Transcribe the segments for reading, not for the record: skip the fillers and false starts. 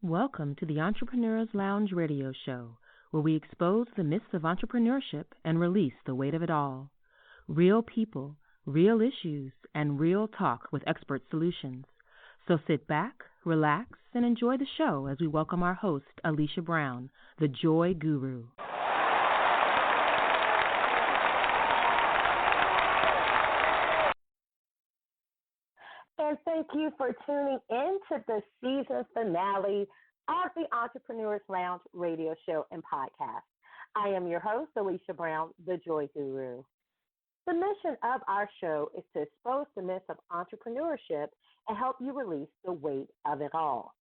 Welcome to the Entrepreneurs Lounge radio show, where we expose the myths of entrepreneurship and release the weight of it all. Real people, real issues, and real talk with expert solutions. So sit back, relax, and enjoy the show as we welcome our host, Alicia Brown, the Joy Guru. And thank you for tuning in to the season finale of the Entrepreneurs Lounge radio show and podcast. I am your host, Alicia Brown, the Joy Guru. The mission of our show is to expose the myths of entrepreneurship and help you release the weight of it all.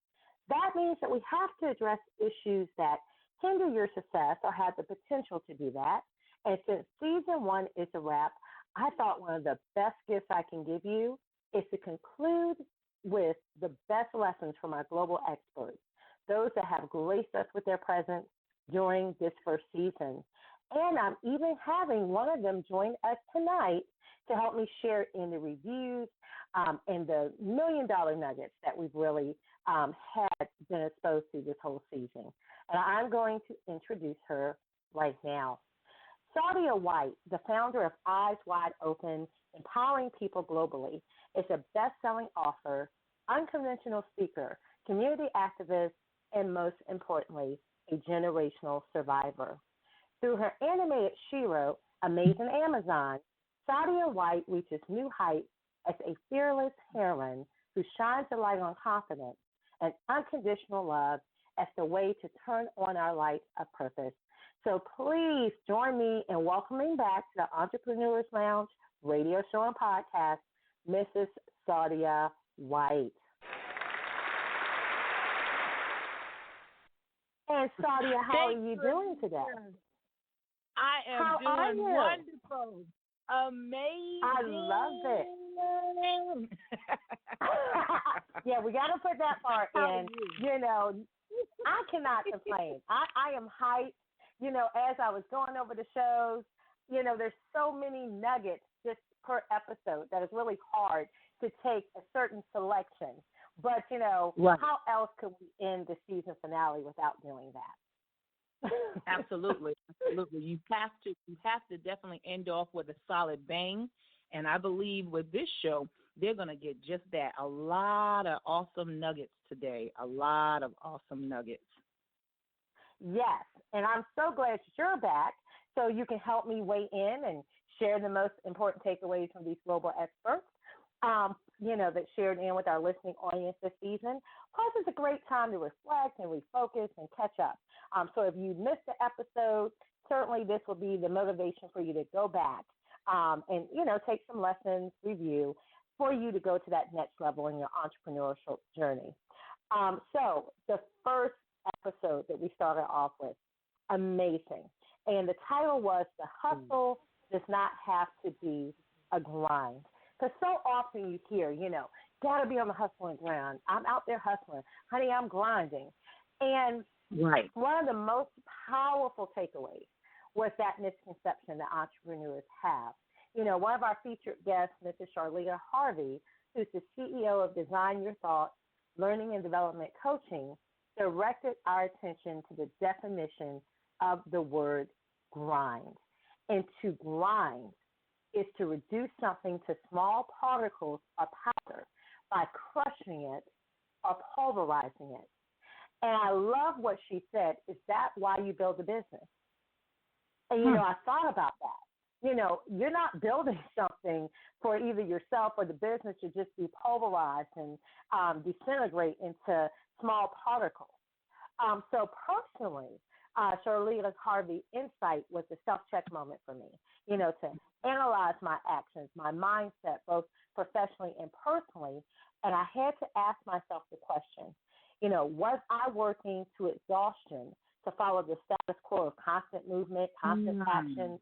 That means that we have to address issues that hinder your success or have the potential to do that. And since season one is a wrap, I thought one of the best gifts I can give you is to conclude with the best lessons from our global experts, those that have graced us with their presence during this first season. And I'm even having one of them join us tonight to help me share in the reviews and the $1 million nuggets that we've really had been exposed to this whole season. And I'm going to introduce her right now. Sadia White, the founder of Eyes Wide Open, Empowering People Globally, is a best-selling author, unconventional speaker, community activist, and most importantly, a generational survivor. Through her animated shiro, Amazing Amazon, Sadia White reaches new heights as a fearless heroine who shines a light on confidence and unconditional love as the way to turn on our light of purpose. So please join me in welcoming back to the Entrepreneurs Lounge radio show and podcast, Mrs. Sadia White. And Sadia, how are you doing today? I am doing wonderful. Amazing. I love it. Yeah, we got to put that part in. You know, I cannot complain. I am hyped. You know, as I was going over the shows, you know, there's so many nuggets just per episode that is really hard to take a certain selection. But, you know, How else could we end the season finale without doing that? Absolutely. Absolutely. You have to definitely end off with a solid bang. And I believe with this show, they're going to get just that. A lot of awesome nuggets today. A lot of awesome nuggets. Yes, and I'm so glad you're back so you can help me weigh in and share the most important takeaways from these global experts, you know, that shared in with our listening audience this season. Plus, it's a great time to reflect and refocus and catch up. So if you missed the episode, certainly this will be the motivation for you to go back and, you know, take some lessons, review, for you to go to that next level in your entrepreneurial journey. So the first episode that we started off with, amazing. And the title was The Hustle Does Not Have to Be a Grind. Because so often you hear, you know, got to be on the hustling grind. I'm out there hustling. Honey, I'm grinding. And one of the most powerful takeaways was that misconception that entrepreneurs have. You know, one of our featured guests, Mrs. Charlita Harvey, who's the CEO of Design Your Thoughts, Learning and Development Coaching, directed our attention to the definition of the word grind. And to grind is to reduce something to small particles of powder by crushing it or pulverizing it. And I love what she said, is that why you build a business? And, you know, I thought about that. You know, you're not building something for either yourself or the business to just be pulverized and disintegrate into small particles. So personally, Charlita Harvey's insight was a self-check moment for me, you know, to analyze my actions, my mindset, both professionally and personally. And I had to ask myself the question, you know, was I working to exhaustion to follow the status quo of constant movement, constant action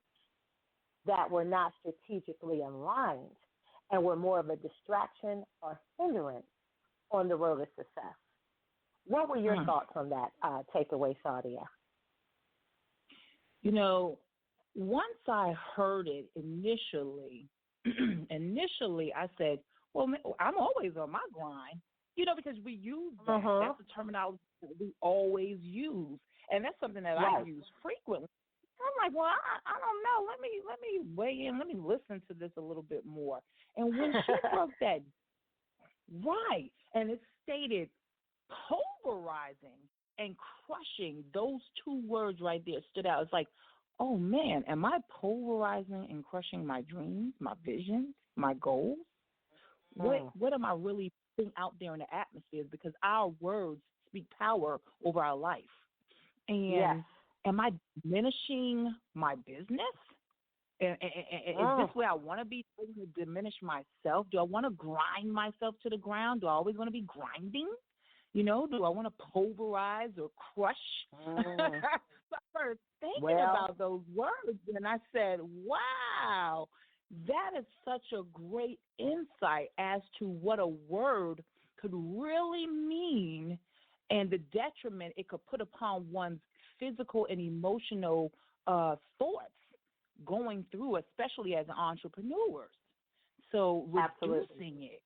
that were not strategically aligned and were more of a distraction or hindrance on the road to success? What were your thoughts on that takeaway, Sadia? You know, once I heard it initially, I said, well, I'm always on my grind. because we use that. That's a terminology that we always use, and that's something that I use frequently. I'm like, well, I don't know. Let me weigh in. Let me listen to this a little bit more. And when she broke that, right, and it stated pulverizing and crushing, those two words right there stood out. It's like, oh man, am I pulverizing and crushing my dreams, my visions, my goals? What am I really putting out there in the atmosphere? Because our words speak power over our life. And am I diminishing my business? Is this where I want to be? Do I want to diminish myself? Do I want to grind myself to the ground? Do I always want to be grinding? Do I want to pulverize or crush? So I started thinking about those words, and I said, wow, that is such a great insight as to what a word could really mean and the detriment it could put upon one's physical and emotional thoughts going through, especially as entrepreneurs. So reducing it.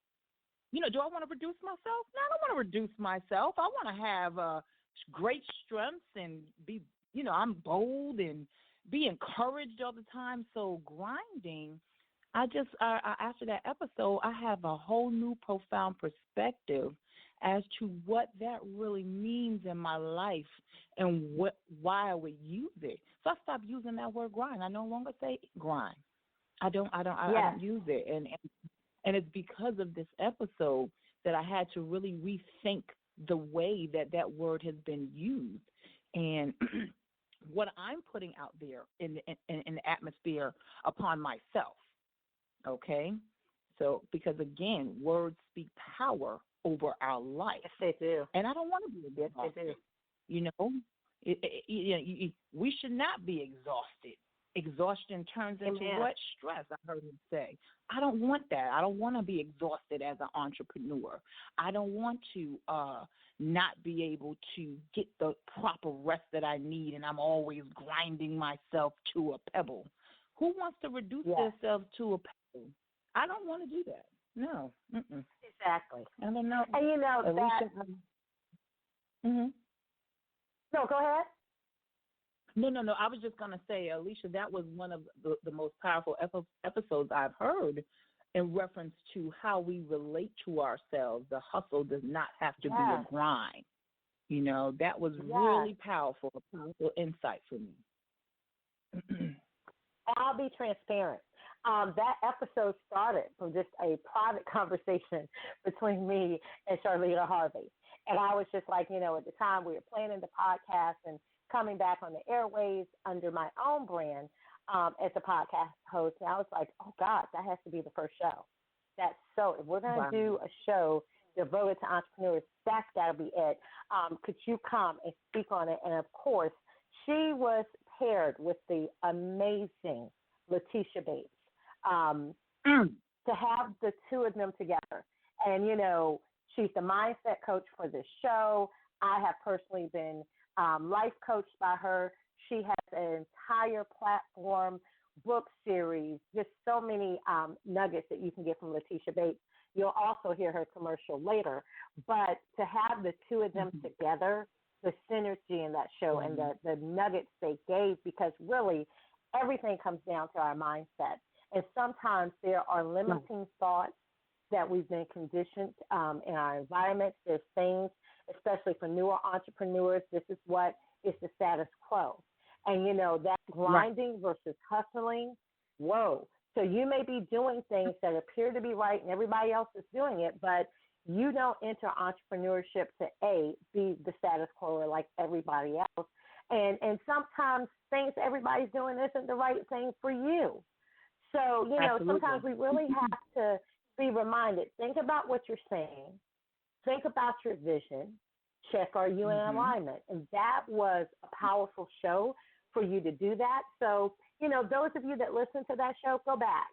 Do I want to reduce myself? No, I don't want to reduce myself. I want to have great strengths and be, I'm bold and be encouraged all the time. So grinding, after that episode, I have a whole new profound perspective as to what that really means in my life and why I would use it. So I stopped using that word grind. I no longer say grind. I don't use it. And it's because of this episode that I had to really rethink the way that word has been used and what I'm putting out there in the atmosphere upon myself. Okay? So, because again, words speak power over our life. Yes, they do. And I don't want to be exhausted. They do. We should not be exhausted. Exhaustion turns into what? Stress, I heard him say. I don't want that. I don't want to be exhausted as an entrepreneur. I don't want to not be able to get the proper rest that I need, and I'm always grinding myself to a pebble. Who wants to reduce themselves to a pebble? I don't want to do that. No. Mm-mm. Exactly. I don't know. And that. No, go ahead. No. I was just going to say, Alicia, that was one of the most powerful episodes I've heard in reference to how we relate to ourselves. The hustle does not have to be a grind. That was really powerful, a powerful insight for me. I'll be transparent. That episode started from just a private conversation between me and Charlita Harvey. And I was just like, at the time we were planning the podcast and coming back on the airwaves under my own brand as a podcast host. And I was like, oh, God, that has to be the first show. If we're going to do a show devoted to entrepreneurs, that's got to be it. Could you come and speak on it? And, of course, she was paired with the amazing Letitia Bates. To have the two of them together. And, she's the mindset coach for this show. I have personally been life coached by her. She has an entire platform, book series, just so many nuggets that you can get from Letitia Bates. You'll also hear her commercial later. But to have the two of them together, the synergy in that show and the nuggets they gave, because really everything comes down to our mindset. And sometimes there are limiting thoughts that we've been conditioned in our environments. There's things, especially for newer entrepreneurs, this is what is the status quo. And, that grinding versus hustling, whoa. So you may be doing things that appear to be right and everybody else is doing it, but you don't enter entrepreneurship to, be the status quo or like everybody else. And sometimes things everybody's doing isn't the right thing for you. So, sometimes we really have to be reminded, think about what you're saying, think about your vision, check, are you in alignment? And that was a powerful show for you to do that. So, those of you that listen to that show, go back,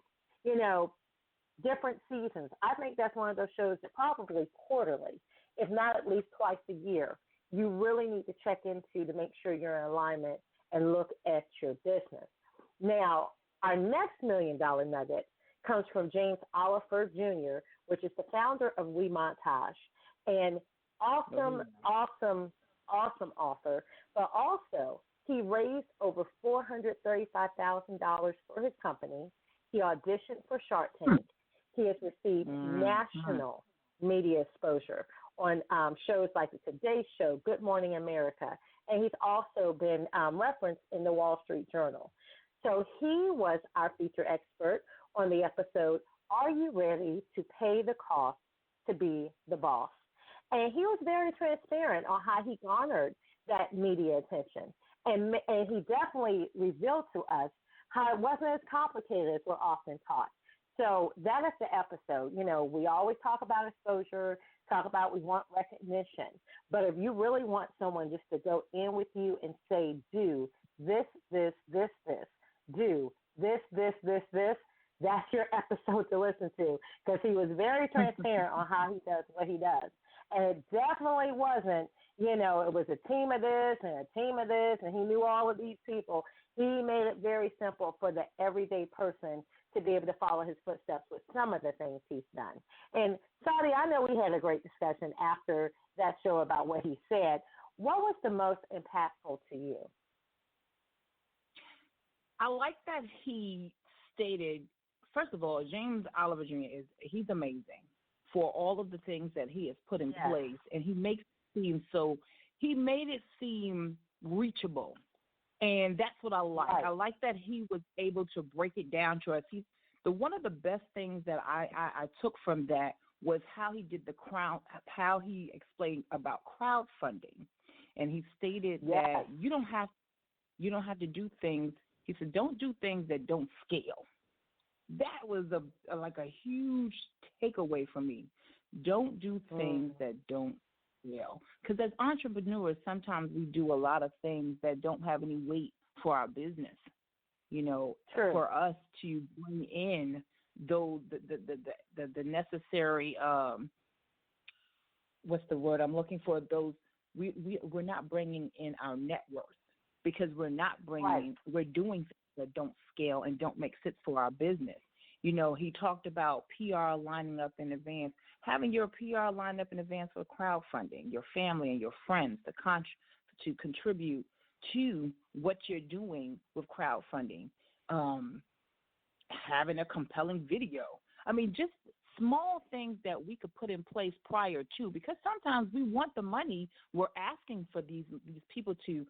different seasons. I think that's one of those shows that probably quarterly, if not at least twice a year, you really need to check into to make sure you're in alignment and look at your business. Now, our next $1 million nugget comes from James Oliver Jr., which is the founder of We Montage. and awesome author. But also, he raised over $435,000 for his company. He auditioned for Shark Tank. He has received national media exposure on shows like the Today Show, Good Morning America, and he's also been referenced in the Wall Street Journal. So he was our feature expert on the episode, Are You Ready to Pay the Cost to Be the Boss? And he was very transparent on how he garnered that media attention. And he definitely revealed to us how it wasn't as complicated as we're often taught. So that is the episode. You know, we always talk about exposure, talk about we want recognition. But if you really want someone just to go in with you and say, do this, do this, that's your episode to listen to, because he was very transparent on how he does what he does. And it definitely wasn't, you know, it was a team of this and a team of this, and he knew all of these people. He made it very simple for the everyday person to be able to follow his footsteps with some of the things he's done. And, Saudi, I know we had a great discussion after that show about what he said. What was the most impactful to you? I like that he stated, first of all, James Oliver Jr. he's amazing for all of the things that he has put in place, and he makes it seem he made it seem reachable, and that's what I like. Right. I like that he was able to break it down to us. One of the best things that I took from that was how he did how he explained about crowdfunding, and he stated that you don't have to do things. He said, don't do things that don't scale. That was a huge takeaway for me. Don't do things that don't scale. Because as entrepreneurs, sometimes we do a lot of things that don't have any weight for our business. You know, for us to bring in the necessary what's the word I'm looking for? Those we're not bringing in our net worth, because we're doing things that don't scale and don't make sense for our business. You know, he talked about PR lining up in advance, having your PR lined up in advance for crowdfunding, your family and your friends to contribute to what you're doing with crowdfunding, having a compelling video. I mean, just small things that we could put in place prior to, because sometimes we want the money. We're asking for these people to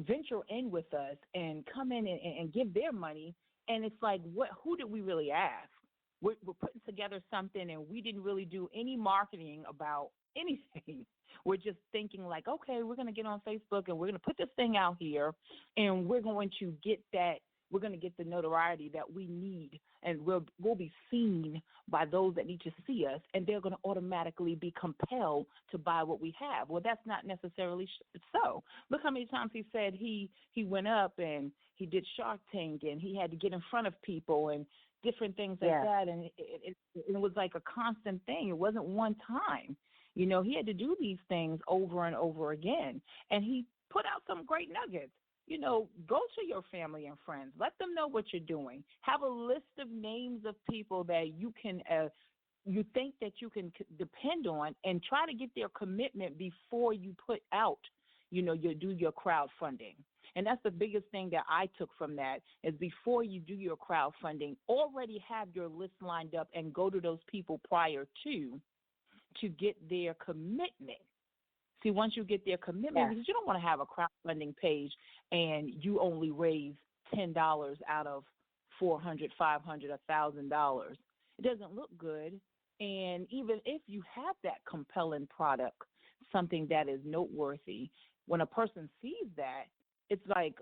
venture in with us and come in and give their money, and it's like, who did we really ask? We're putting together something, and we didn't really do any marketing about anything. We're just thinking like, okay, we're going to get on Facebook and we're going to put this thing out here, and we're going to get that. We're going to get the notoriety that we need, and we'll be seen by those that need to see us, and they're going to automatically be compelled to buy what we have. Well, that's not necessarily so. Look how many times he said he went up and he did Shark Tank, and he had to get in front of people and different things like that, and it was like a constant thing. It wasn't one time. You know, he had to do these things over and over again, and he put out some great nuggets. You know, go to your family and friends. Let them know what you're doing. Have a list of names of people that you can, you think that you can depend on, and try to get their commitment before you put out, you know, you do your crowdfunding. And that's the biggest thing that I took from that, is before you do your crowdfunding, already have your list lined up and go to those people prior to get their commitment. See, once you get their commitment, because you don't want to have a crowdfunding page and you only raise $10 out of $400, $500, $1,000. It doesn't look good. And even if you have that compelling product, something that is noteworthy, when a person sees that, it's like,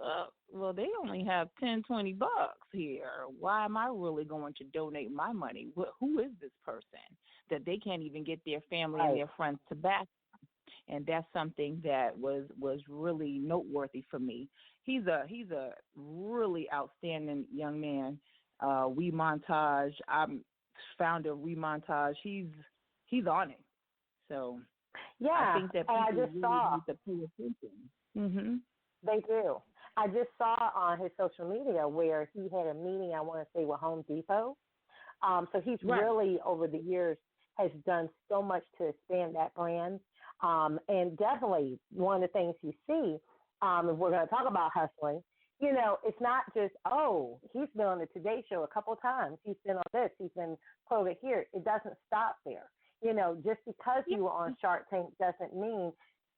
well, they only have $10, $20 here. Why am I really going to donate my money? Who is this person that they can't even get their family and their friends to back? And that's something that was really noteworthy for me. He's a really outstanding young man. We Montage, I'm founder of We Montage. He's on it. So I think that people really need to pay attention. Mm-hmm. They do. I just saw on his social media where he had a meeting, I want to say, with Home Depot. So he's really, over the years, has done so much to expand that brand. And definitely one of the things you see, if we're going to talk about hustling, it's not just, oh, he's been on the Today Show a couple of times. He's been on this. He's been quoted here. It doesn't stop there. Just because you were on Shark Tank doesn't mean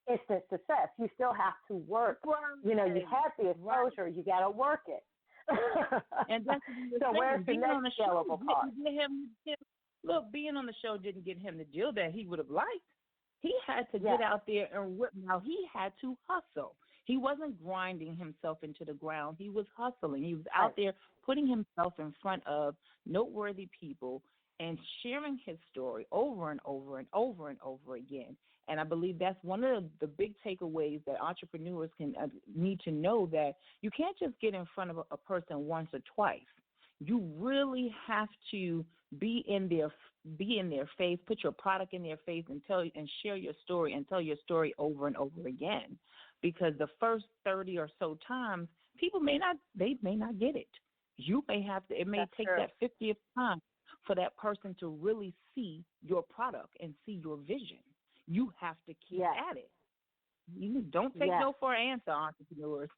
instant success. You still have to work. You have the exposure. You got to work it. And that's so where's the next scalable part? Look, being on the show didn't get him the deal that he would have liked. He had to get out there and work. Now, he had to hustle. He wasn't grinding himself into the ground. He was hustling. He was out there putting himself in front of noteworthy people and sharing his story over and over and over and over again. And I believe that's one of the big takeaways that entrepreneurs can need to know, that you can't just get in front of a person once or twice. You really have to be in their face, put your product in their face, and share your story and tell your story over and over again. Because the first 30 or so times, people may not get it. You may have to. It may take that 50th time for that person to really see your product and see your vision. You have to keep at it. You don't take no for an answer, entrepreneurs.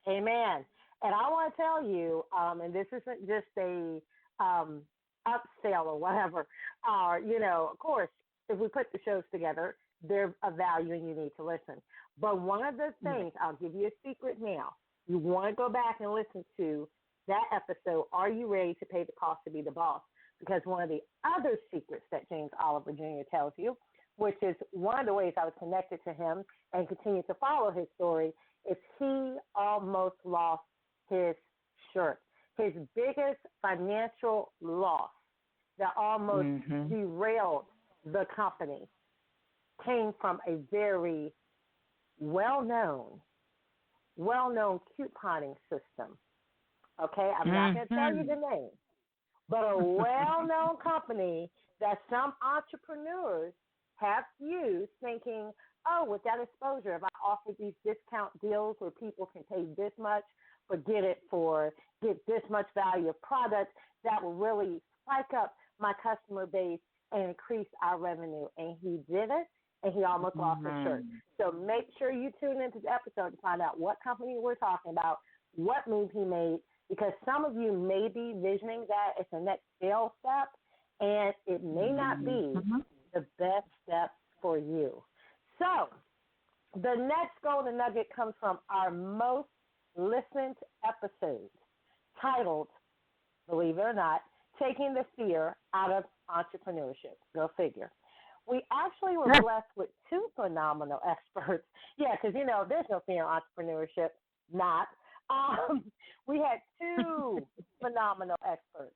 Amen. And I want to tell you, and this isn't just a upsell or whatever. Of course, if we put the shows together, they're of value and you need to listen. But one of the things, I'll give you a secret now. You want to go back and listen to that episode, Are You Ready to Pay the Cost to Be the Boss? Because one of the other secrets that James Oliver Jr. tells you, which is one of the ways I was connected to him and continue to follow his story, is he almost lost his shirt. His biggest financial loss that almost derailed the company came from a very well-known couponing system. Okay, I'm not going to tell you the name, but a well-known company that some entrepreneurs have used, thinking, oh, with that exposure, if I offer these discount deals where people can pay this much but get this much value of product, that will really spike up my customer base and increase our revenue. And he did it, and he almost lost his shirt. So make sure you tune into the episode to find out what company we're talking about, what move he made, because some of you may be visioning that it's the next scale step, and it may not be the best step for you. So the next golden nugget comes from our most listened episode, titled, believe it or not, Taking the Fear Out of Entrepreneurship. Go figure. We actually were blessed with two phenomenal experts. Yeah, because, there's no fear in entrepreneurship. Not. We had two phenomenal experts.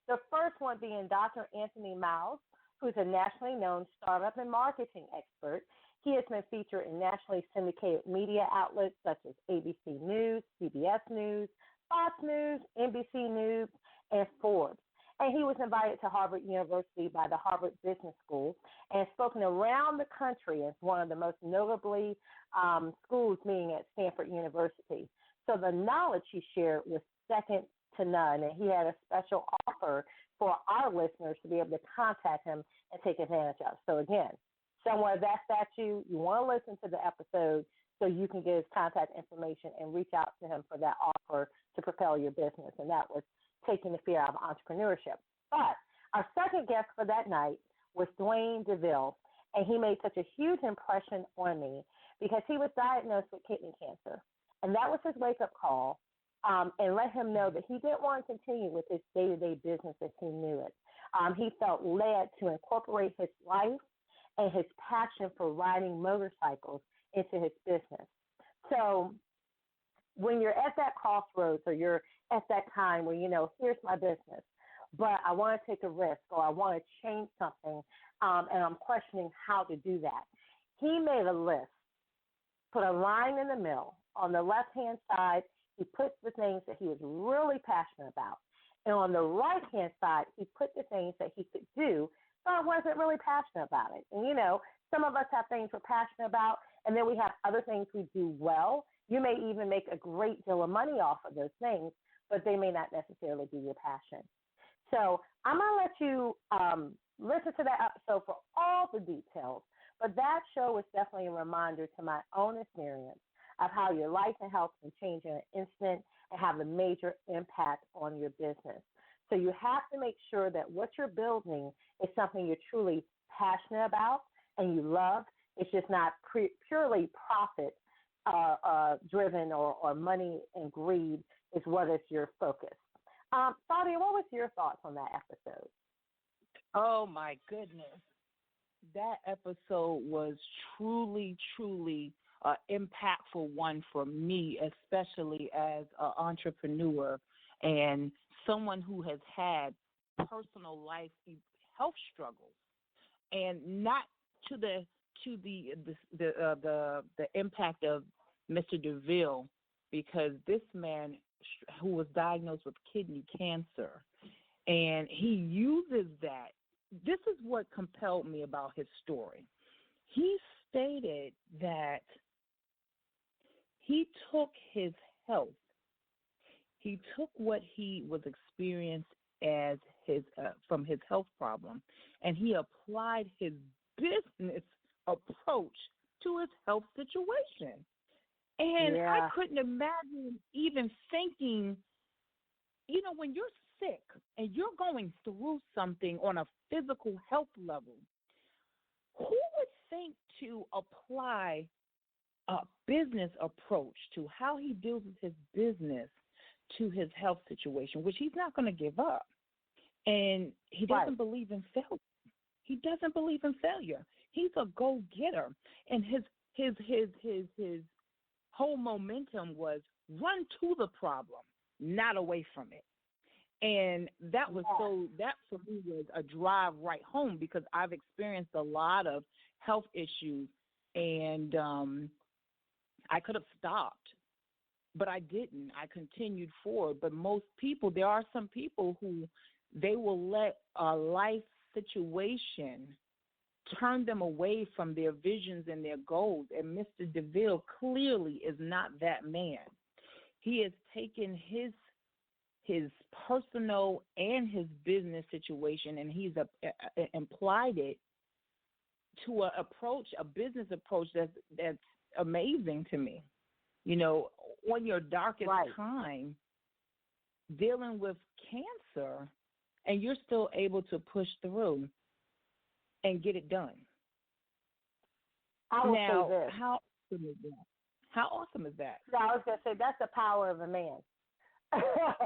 The first one being Dr. Anthony Miles, who's a nationally known startup and marketing expert. He has been featured in nationally syndicated media outlets such as ABC News, CBS News, Fox News, NBC News, and Forbes. And he was invited to Harvard University by the Harvard Business School and spoken around the country as one of the most notably schools, being at Stanford University. So the knowledge he shared was second to none, and he had a special offer for our listeners to be able to contact him and take advantage of. So again, somewhere that's at you want to listen to the episode so you can get his contact information and reach out to him for that offer to propel your business. And that was Taking the Fear Out of Entrepreneurship. But our second guest for that night was Dwayne DeVille, and he made such a huge impression on me because he was diagnosed with kidney cancer. And that was his wake-up call, and let him know that he didn't want to continue with his day-to-day business as he knew it. He felt led to incorporate his life and his passion for riding motorcycles into his business. So when you're at that crossroads, or you're at that time where, here's my business, but I want to take a risk, or I want to change something, and I'm questioning how to do that, he made a list, put a line in the middle. On the left-hand side, he put the things that he was really passionate about. And on the right-hand side, he put the things that he could do, but I wasn't really passionate about it. And, some of us have things we're passionate about, and then we have other things we do well. You may even make a great deal of money off of those things, but they may not necessarily be your passion. So I'm going to let you, listen to that episode for all the details. But that show was definitely a reminder to my own experience of how your life and health can change in an instant and have a major impact on your business. So you have to make sure that what you're building is something you're truly passionate about and you love. It's just not purely profit driven or money and greed is what is your focus. Sadia, what was your thoughts on that episode? Oh, my goodness. That episode was truly, truly an impactful one for me, especially as an entrepreneur and someone who has had personal life health struggles, and not to the impact of Mr. DeVille, because this man who was diagnosed with kidney cancer, and he uses that. This is what compelled me about his story. He stated that he took his health, he took what he was experienced as his from his health problem, and he applied his business approach to his health situation. And I couldn't imagine even thinking, when you're sick and you're going through something on a physical health level, who would think to apply a business approach to how he deals with his business to his health situation, which he's not going to give up. And he doesn't believe in failure. He doesn't believe in failure. He's a go-getter. And his whole momentum was run to the problem, not away from it. And that was that for me was a drive right home, because I've experienced a lot of health issues, and I could have stopped, but I didn't. I continued forward. But most people, there are some people who they will let a life situation turn them away from their visions and their goals. And Mr. DeVille clearly is not that man. He has taken his personal and his business situation, and he's applied it to a business approach that's amazing to me. On your darkest time, dealing with cancer, and you're still able to push through and get it done. I will say this. How awesome is that? How awesome is that? No, I was going to say that's the power of a man.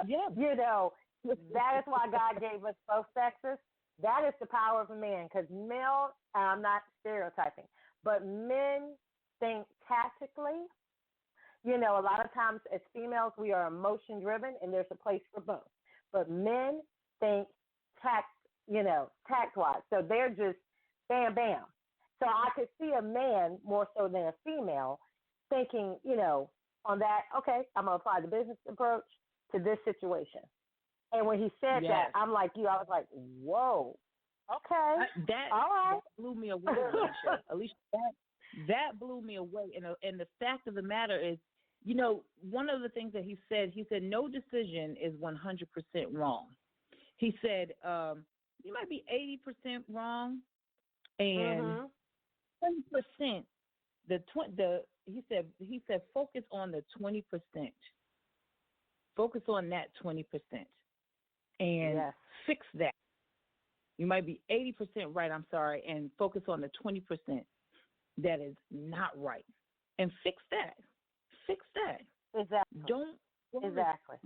Yeah. That is why God gave us both sexes. That is the power of a man, because I'm not stereotyping, but men think tactically. A lot of times as females, we are emotion driven, and there's a place for both. But men think tact-wise. So they're just bam, bam. So I could see a man more so than a female thinking, on that, okay, I'm going to apply the business approach to this situation. And when he said that, I'm like you. I was like, whoa, okay, all right. That blew me away, Alicia. Alicia, that blew me away. And the fact of the matter is, one of the things that he said, no decision is 100% wrong. He said, you might be 80% wrong, and 20%. He said, focus on the 20%. Focus on that 20%, and fix that. You might be 80% right. I'm sorry, and focus on the 20% that is not right, and fix that. Fix that. Exactly.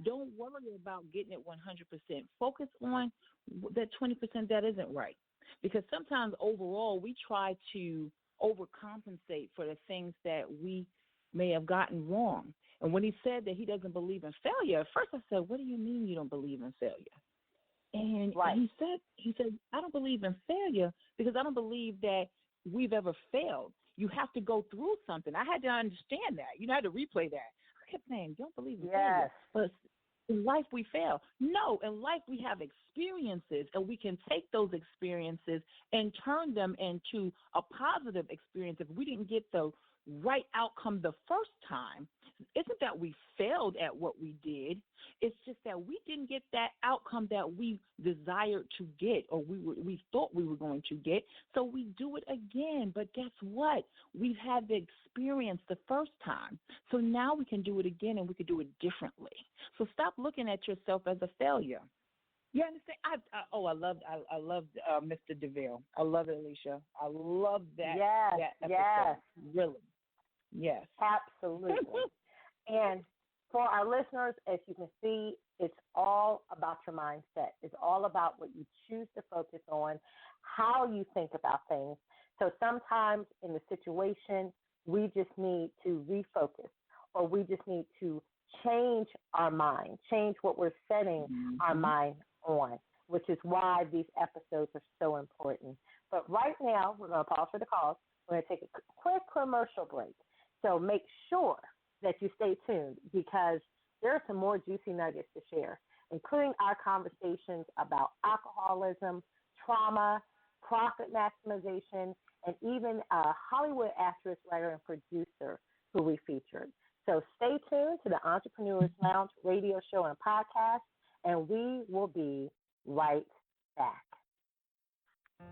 Don't worry about getting it 100%. Focus on that 20% that isn't right, because sometimes overall we try to overcompensate for the things that we may have gotten wrong. And when he said that he doesn't believe in failure, at first I said, what do you mean you don't believe in failure? And he said, I don't believe in failure because I don't believe that we've ever failed. You have to go through something. I had to understand that. I had to replay that. I kept saying, don't believe in failure. But in life we fail. No, in life we have experiences, and we can take those experiences and turn them into a positive experience. If we didn't get the right outcome the first time, isn't that we failed at what we did. It's just that we didn't get that outcome that we desired to get, or we thought we were going to get. So we do it again. But guess what? We've had the experience the first time. So now we can do it again, and we can do it differently. So stop looking at yourself as a failure. You understand? I loved Mr. DeVille. I love it, Alicia. I love that. Yes, that yes. Really. Yes. Absolutely. And for our listeners, as you can see, it's all about your mindset. It's all about what you choose to focus on, how you think about things. So sometimes in the situation, we just need to refocus, or we just need to change our mind, change what we're setting our mind on, which is why these episodes are so important. But right now, we're going to pause for the calls. We're going to take a quick commercial break. So make sure that you stay tuned, because there are some more juicy nuggets to share, including our conversations about alcoholism, trauma, profit maximization, and even a Hollywood actress, writer, and producer who we featured. So stay tuned to the Entrepreneurs Lounge radio show and podcast, and we will be right back.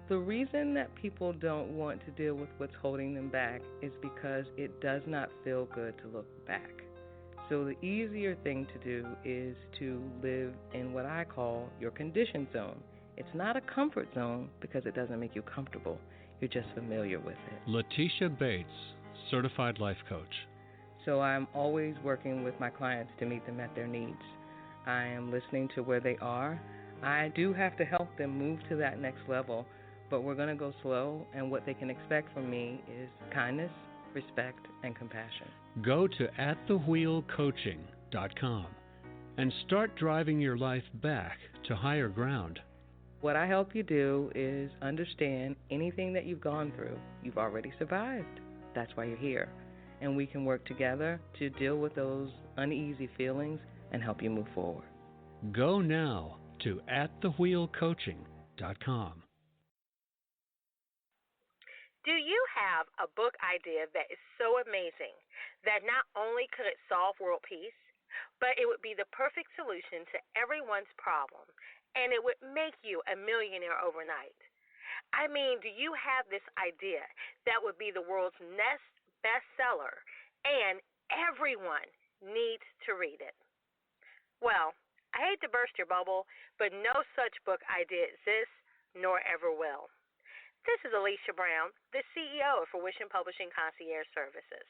The reason that people don't want to deal with what's holding them back is because it does not feel good to look back. So the easier thing to do is to live in what I call your condition zone. It's not a comfort zone because it doesn't make you comfortable. You're just familiar with it. Letitia Bates, Certified Life Coach. So I'm always working with my clients to meet them at their needs. I am listening to where they are. I do have to help them move to that next level, but we're going to go slow, and what they can expect from me is kindness, respect, and compassion. Go to atthewheelcoaching.com and start driving your life back to higher ground. What I help you do is understand anything that you've gone through, you've already survived. That's why you're here. And we can work together to deal with those uneasy feelings and help you move forward. Go now to atthewheelcoaching.com. Do you have a book idea that is so amazing that not only could it solve world peace, but it would be the perfect solution to everyone's problem, and it would make you a millionaire overnight? I mean, do you have this idea that would be the world's next bestseller, and everyone needs to read it? Well, I hate to burst your bubble, but no such book idea exists, nor ever will. This is Alicia Brown, the CEO of Fruition Publishing Concierge Services.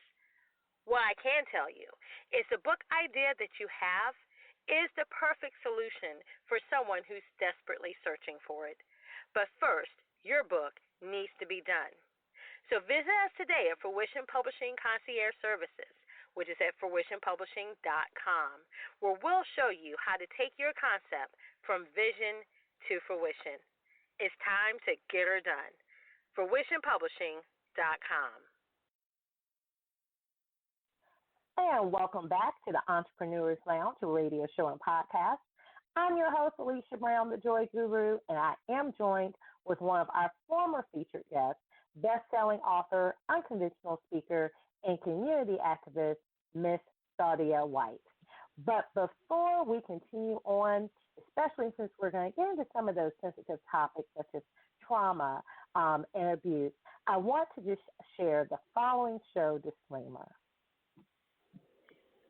What I can tell you is the book idea that you have is the perfect solution for someone who's desperately searching for it. But first, your book needs to be done. So visit us today at Fruition Publishing Concierge Services, which is at fruitionpublishing.com, where we'll show you how to take your concept from vision to fruition. It's time to get her done. fruitionpublishing.com. And welcome back to the Entrepreneurs Lounge radio show and podcast. I'm your host, Alicia Brown, the Joy Guru, and I am joined with one of our former featured guests, best-selling author, unconventional speaker, and community activist, Miss Sadia White. But before we continue on, especially since we're going to get into some of those sensitive topics such as trauma and abuse, I want to just share the following show disclaimer.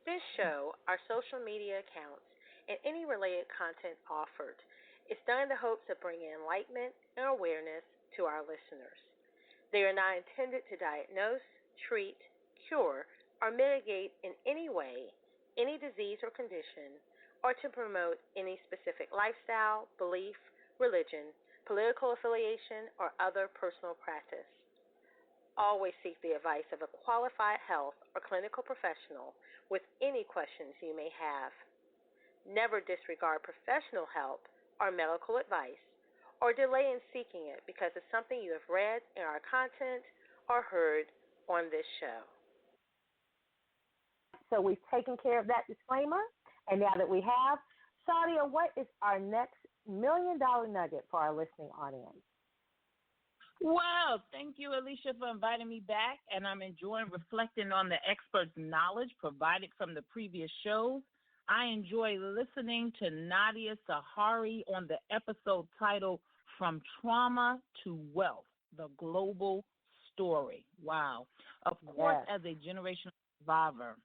This show, our social media accounts, and any related content offered is done in the hopes of bringing enlightenment and awareness to our listeners. They are not intended to diagnose, treat, cure, or mitigate in any way any disease or condition, or to promote any specific lifestyle, belief, religion, political affiliation, or other personal practice. Always seek the advice of a qualified health or clinical professional with any questions you may have. Never disregard professional help or medical advice, or delay in seeking it because of something you have read in our content or heard on this show. So we've taken care of that disclaimer, and now that we have, Sadia, what is our next million-dollar nugget for our listening audience? Wow, thank you, Alicia, for inviting me back, and I'm enjoying reflecting on the experts' knowledge provided from the previous shows. I enjoy listening to Nadia Sahari on the episode titled From Trauma to Wealth, the Global Story. Wow. Of course, Yes. as a generational survivor,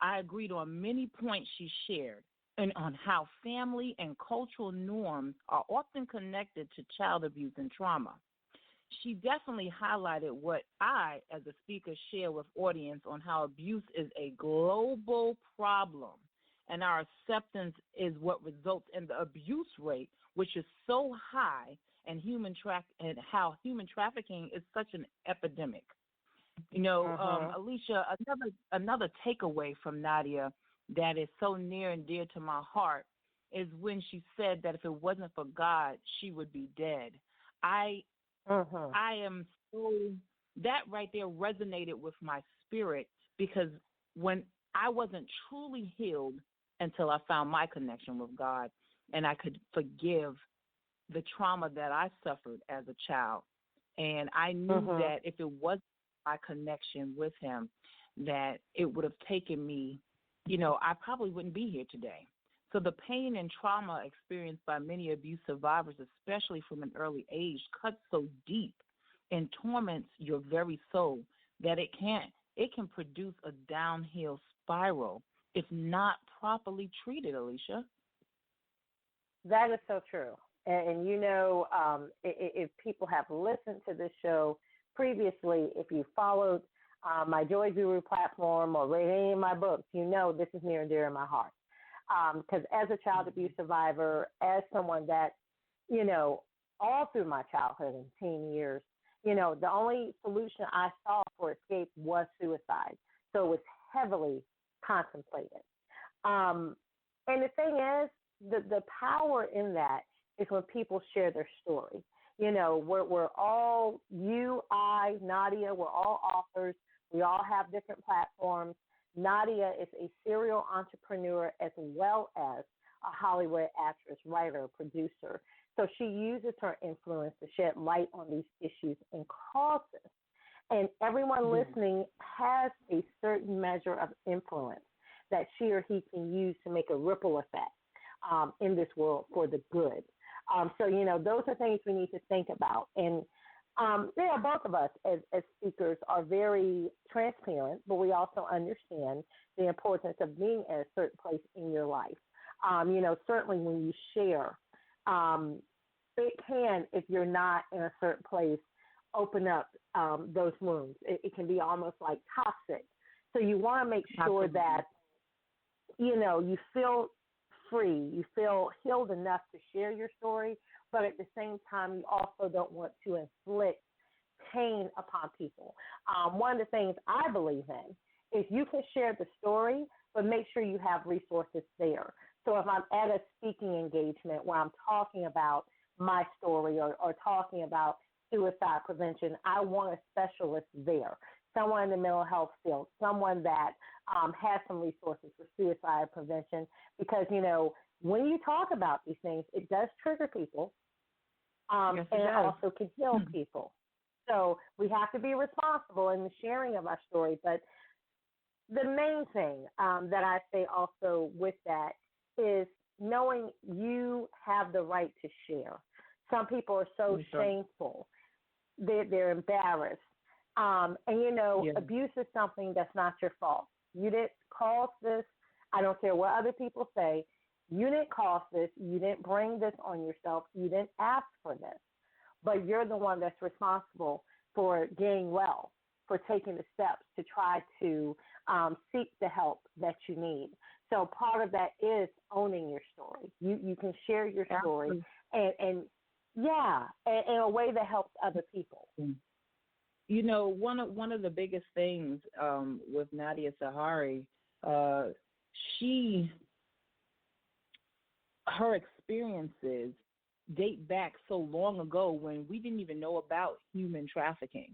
I agreed on many points she shared and on how family and cultural norms are often connected to child abuse and trauma. She definitely highlighted what I, as a speaker, share with audience on how abuse is a global problem, and our acceptance is what results in the abuse rate, which is so high, and and how human trafficking is such an epidemic. You know, Alicia, another takeaway from Nadia that is so near and dear to my heart is when she said that if it wasn't for God, she would be dead. I am so, that right there resonated with my spirit, because when I wasn't truly healed until I found my connection with God and I could forgive the trauma that I suffered as a child. And I knew that if it wasn't my connection with him, that it would have taken me, I probably wouldn't be here today. So the pain and trauma experienced by many abuse survivors, especially from an early age, cuts so deep and torments your very soul that it can produce a downhill spiral if not properly treated, Alicia. That is so true. And if people have listened to this show previously, if you followed my Joy Guru platform or read any of my books, this is near and dear in my heart. Because as a child abuse survivor, as someone that, all through my childhood and teen years, the only solution I saw for escape was suicide. So it was heavily contemplated. And the thing is, the power in that is when people share their story. We're all, you, I, Nadia, we're all authors. We all have different platforms. Nadia is a serial entrepreneur as well as a Hollywood actress, writer, producer. So she uses her influence to shed light on these issues and causes. And everyone listening has a certain measure of influence that she or he can use to make a ripple effect in this world for the good. So those are things we need to think about. And both of us as speakers are very transparent, but we also understand the importance of being at a certain place in your life. Certainly when you share, it can, if you're not in a certain place, open up those wounds. It can be almost like toxic. So you want to make sure that, you feel free, you feel healed enough to share your story, but at the same time, you also don't want to inflict pain upon people. One of the things I believe in is you can share the story, but make sure you have resources there. So if I'm at a speaking engagement where I'm talking about my story or talking about suicide prevention, I want a specialist there, someone in the mental health field, someone that has some resources for suicide prevention, because, when you talk about these things, it does trigger people, yes, and it also can heal people. So we have to be responsible in the sharing of our story. But the main thing that I say also with that is knowing you have the right to share. Some people are so shameful. They're embarrassed. Abuse is something that's not your fault. You didn't cause this. I don't care what other people say. You didn't cause this. You didn't bring this on yourself. You didn't ask for this. But you're the one that's responsible for getting well, for taking the steps to try to seek the help that you need. So part of that is owning your story. You can share your story and in a way that helps other people. One of the biggest things with Nadia Sahari, her experiences date back so long ago when we didn't even know about human trafficking.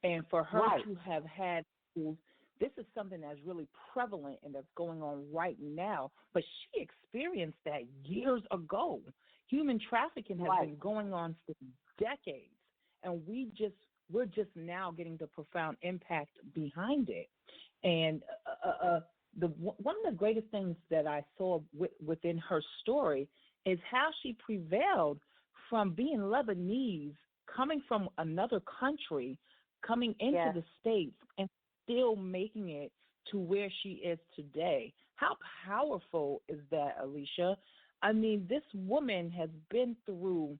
And for her to have had schools, this is something that's really prevalent and that's going on right now. But she experienced that years ago. Human trafficking has Right. been going on for decades, and we're just now getting the profound impact behind it. And one of the greatest things that I saw within her story is how she prevailed from being Lebanese, coming from another country, coming into Yes. the States, and still making it to where she is today. How powerful is that, Alicia? I mean, this woman has been through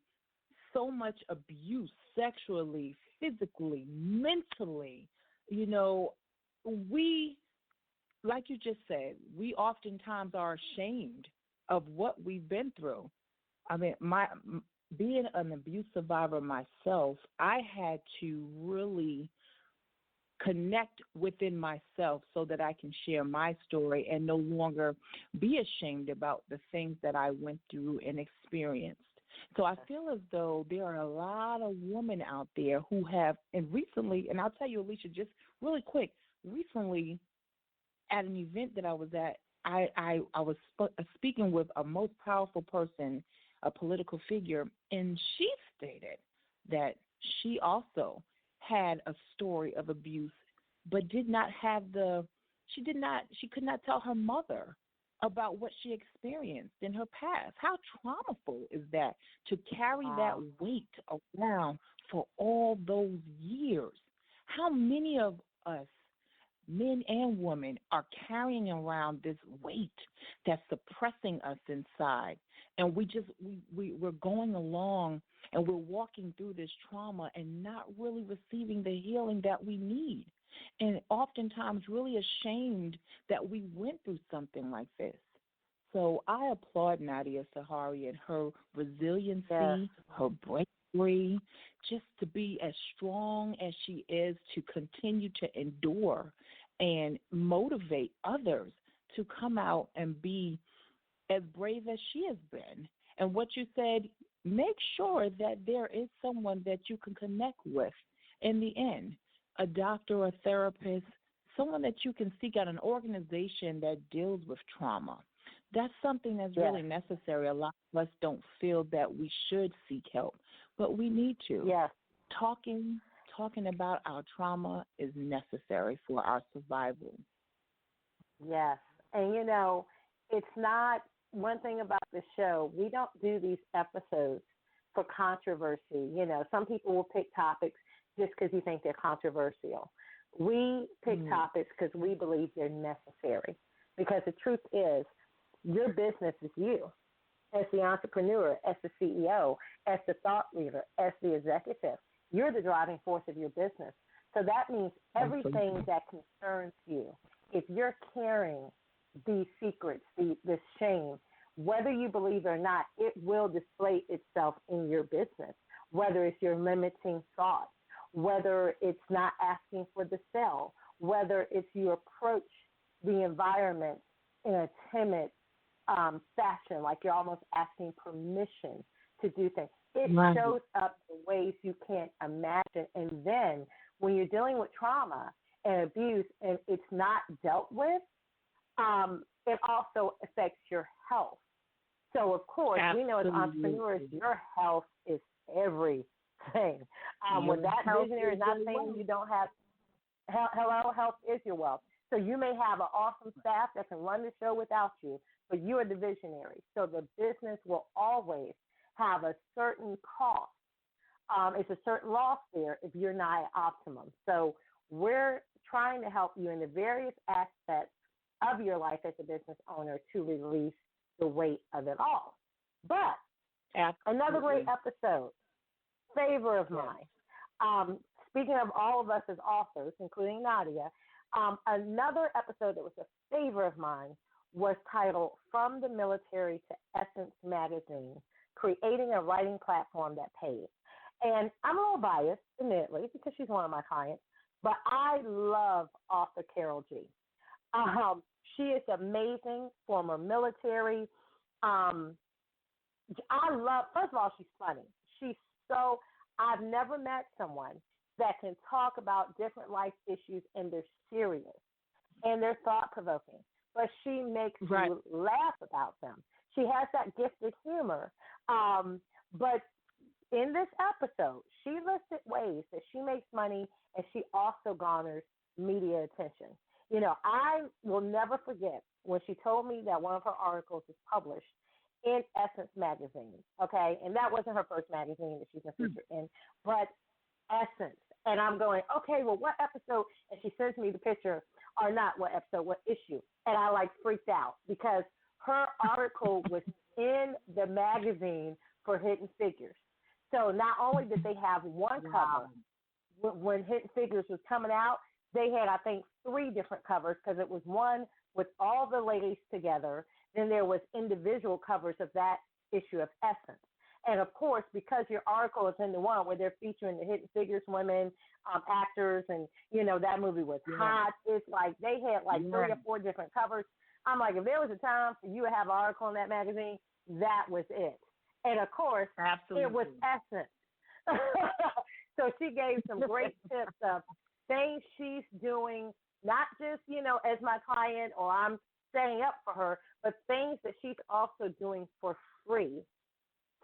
so much abuse, sexually, physically, mentally. You know, we, like you just said, we oftentimes are ashamed of what we've been through. I mean, being an abuse survivor myself, I had to really connect within myself so that I can share my story and no longer be ashamed about the things that I went through and experienced. So I feel as though there are a lot of women out there who have, and recently, and I'll tell you, Alicia, just really quick, recently at an event that I was at, I was speaking with a most powerful person, a political figure, and she stated that she also had a story of abuse, but did not have she could not tell her mother about what she experienced in her past. How traumaful is that, to carry that weight around for all those years? How many of us, men and women, are carrying around this weight that's suppressing us inside, and we're going along and we're walking through this trauma and not really receiving the healing that we need, and oftentimes really ashamed that we went through something like this. So I applaud Nadia Sahari and her resiliency, her bravery, just to be as strong as she is, to continue to endure and motivate others to come out and be as brave as she has been. And what you said, make sure that there is someone that you can connect with in the end, a doctor, a therapist, someone that you can seek out, an organization that deals with trauma. That's something that's really necessary. A lot of us don't feel that we should seek help, but we need to. Yes. Talking about our trauma is necessary for our survival. Yes. And, you know, it's not one thing about the show. We don't do these episodes for controversy. You know, some people will pick topics just because you think they're controversial. We pick topics because we believe they're necessary. Because the truth is, your business is you, as the entrepreneur, as the CEO, as the thought leader, as the executive. You're the driving force of your business. So that means everything that concerns you, if you're carrying these secrets, this shame, whether you believe it or not, it will display itself in your business, whether it's your limiting thoughts, whether it's not asking for the sale, whether it's you approach the environment in a timid fashion, like you're almost asking permission to do things. It shows up in ways you can't imagine. And then when you're dealing with trauma and abuse and it's not dealt with, it also affects your health. So, of course, we know as entrepreneurs, your health is everything. With that visionary is not saying you don't have health is your wealth. So you may have an awesome staff that can run the show without you, but you are the visionary. So the business will always have a certain cost. It's a certain loss there if you're not at optimum. So we're trying to help you in the various aspects of your life as a business owner to release the weight of it all. But another great episode, favor of mine. Speaking of all of us as authors, including Nadia, another episode that was a favor of mine was titled From the Military to Essence Magazine, Creating a Writing Platform That Pays. And I'm a little biased, admittedly, because she's one of my clients, but I love author Carol G. She is amazing, former military. First of all, she's funny. I've never met someone that can talk about different life issues and they're serious and they're thought-provoking, but she makes you laugh about them. She has that gifted humor, But in this episode, she listed ways that she makes money and she also garners media attention. I will never forget when she told me that one of her articles is published in Essence magazine, okay? And that wasn't her first magazine that she's been featured in, but Essence. And I'm going, okay, well, what episode? And she sends me the picture, or not what episode, what issue. And I freaked out because her article was in the magazine for Hidden Figures. So not only did they have one cover, when Hidden Figures was coming out, they had, I think, 3 different covers because it was one with all the ladies together. Then there was individual covers of that issue of Essence. And, of course, because your article is in the one where they're featuring the Hidden Figures women, actors, and, that movie was hot. It's they had 3 or 4 different covers. I'm like, if there was a time for you to have an article in that magazine, that was it. And, of course, Absolutely. It was Essence. So she gave some great tips of things she's doing, not just, as my client or I'm setting up for her, but things that she's also doing for free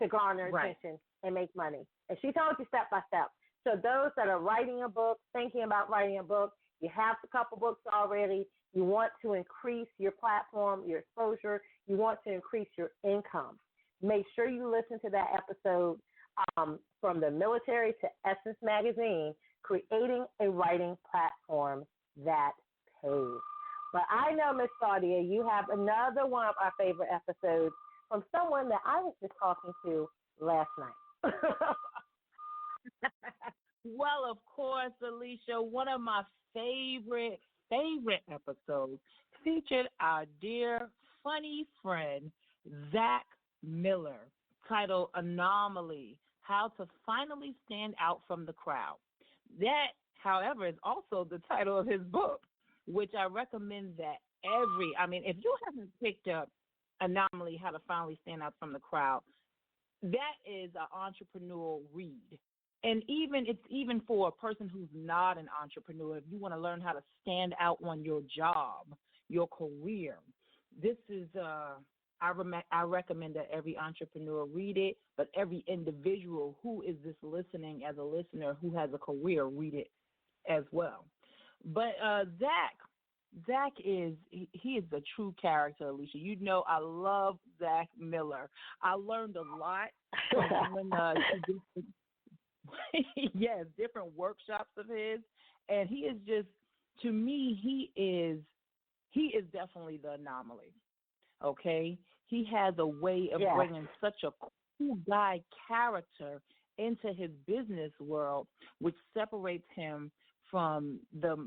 to garner attention and make money. And she told you step by step. So those that are writing a book, thinking about writing a book, you have a couple books already, you want to increase your platform, your exposure, you want to increase your income. Make sure you listen to that episode from the military to Essence Magazine, creating a writing platform that pays. But I know, Miss Claudia, you have another one of our favorite episodes from someone that I was just talking to last night. Well, of course, Alicia, one of my favorite episodes featured our dear funny friend, Zach Miller, titled Anomaly, How to Finally Stand Out from the Crowd. That, however, is also the title of his book, which I recommend that if you haven't picked up Anomaly, How to Finally Stand Out from the Crowd, that is an entrepreneurial read. And it's even for a person who's not an entrepreneur, if you want to learn how to stand out on your job, your career, this is I recommend that every entrepreneur read it, but every individual who is just listening as a listener who has a career, read it as well. But Zach is a true character, Alicia. I love Zach Miller. I learned a lot when different workshops of his, and he is just, to me, he is definitely the anomaly. Okay, he has a way of bringing such a cool guy character into his business world, which separates him from the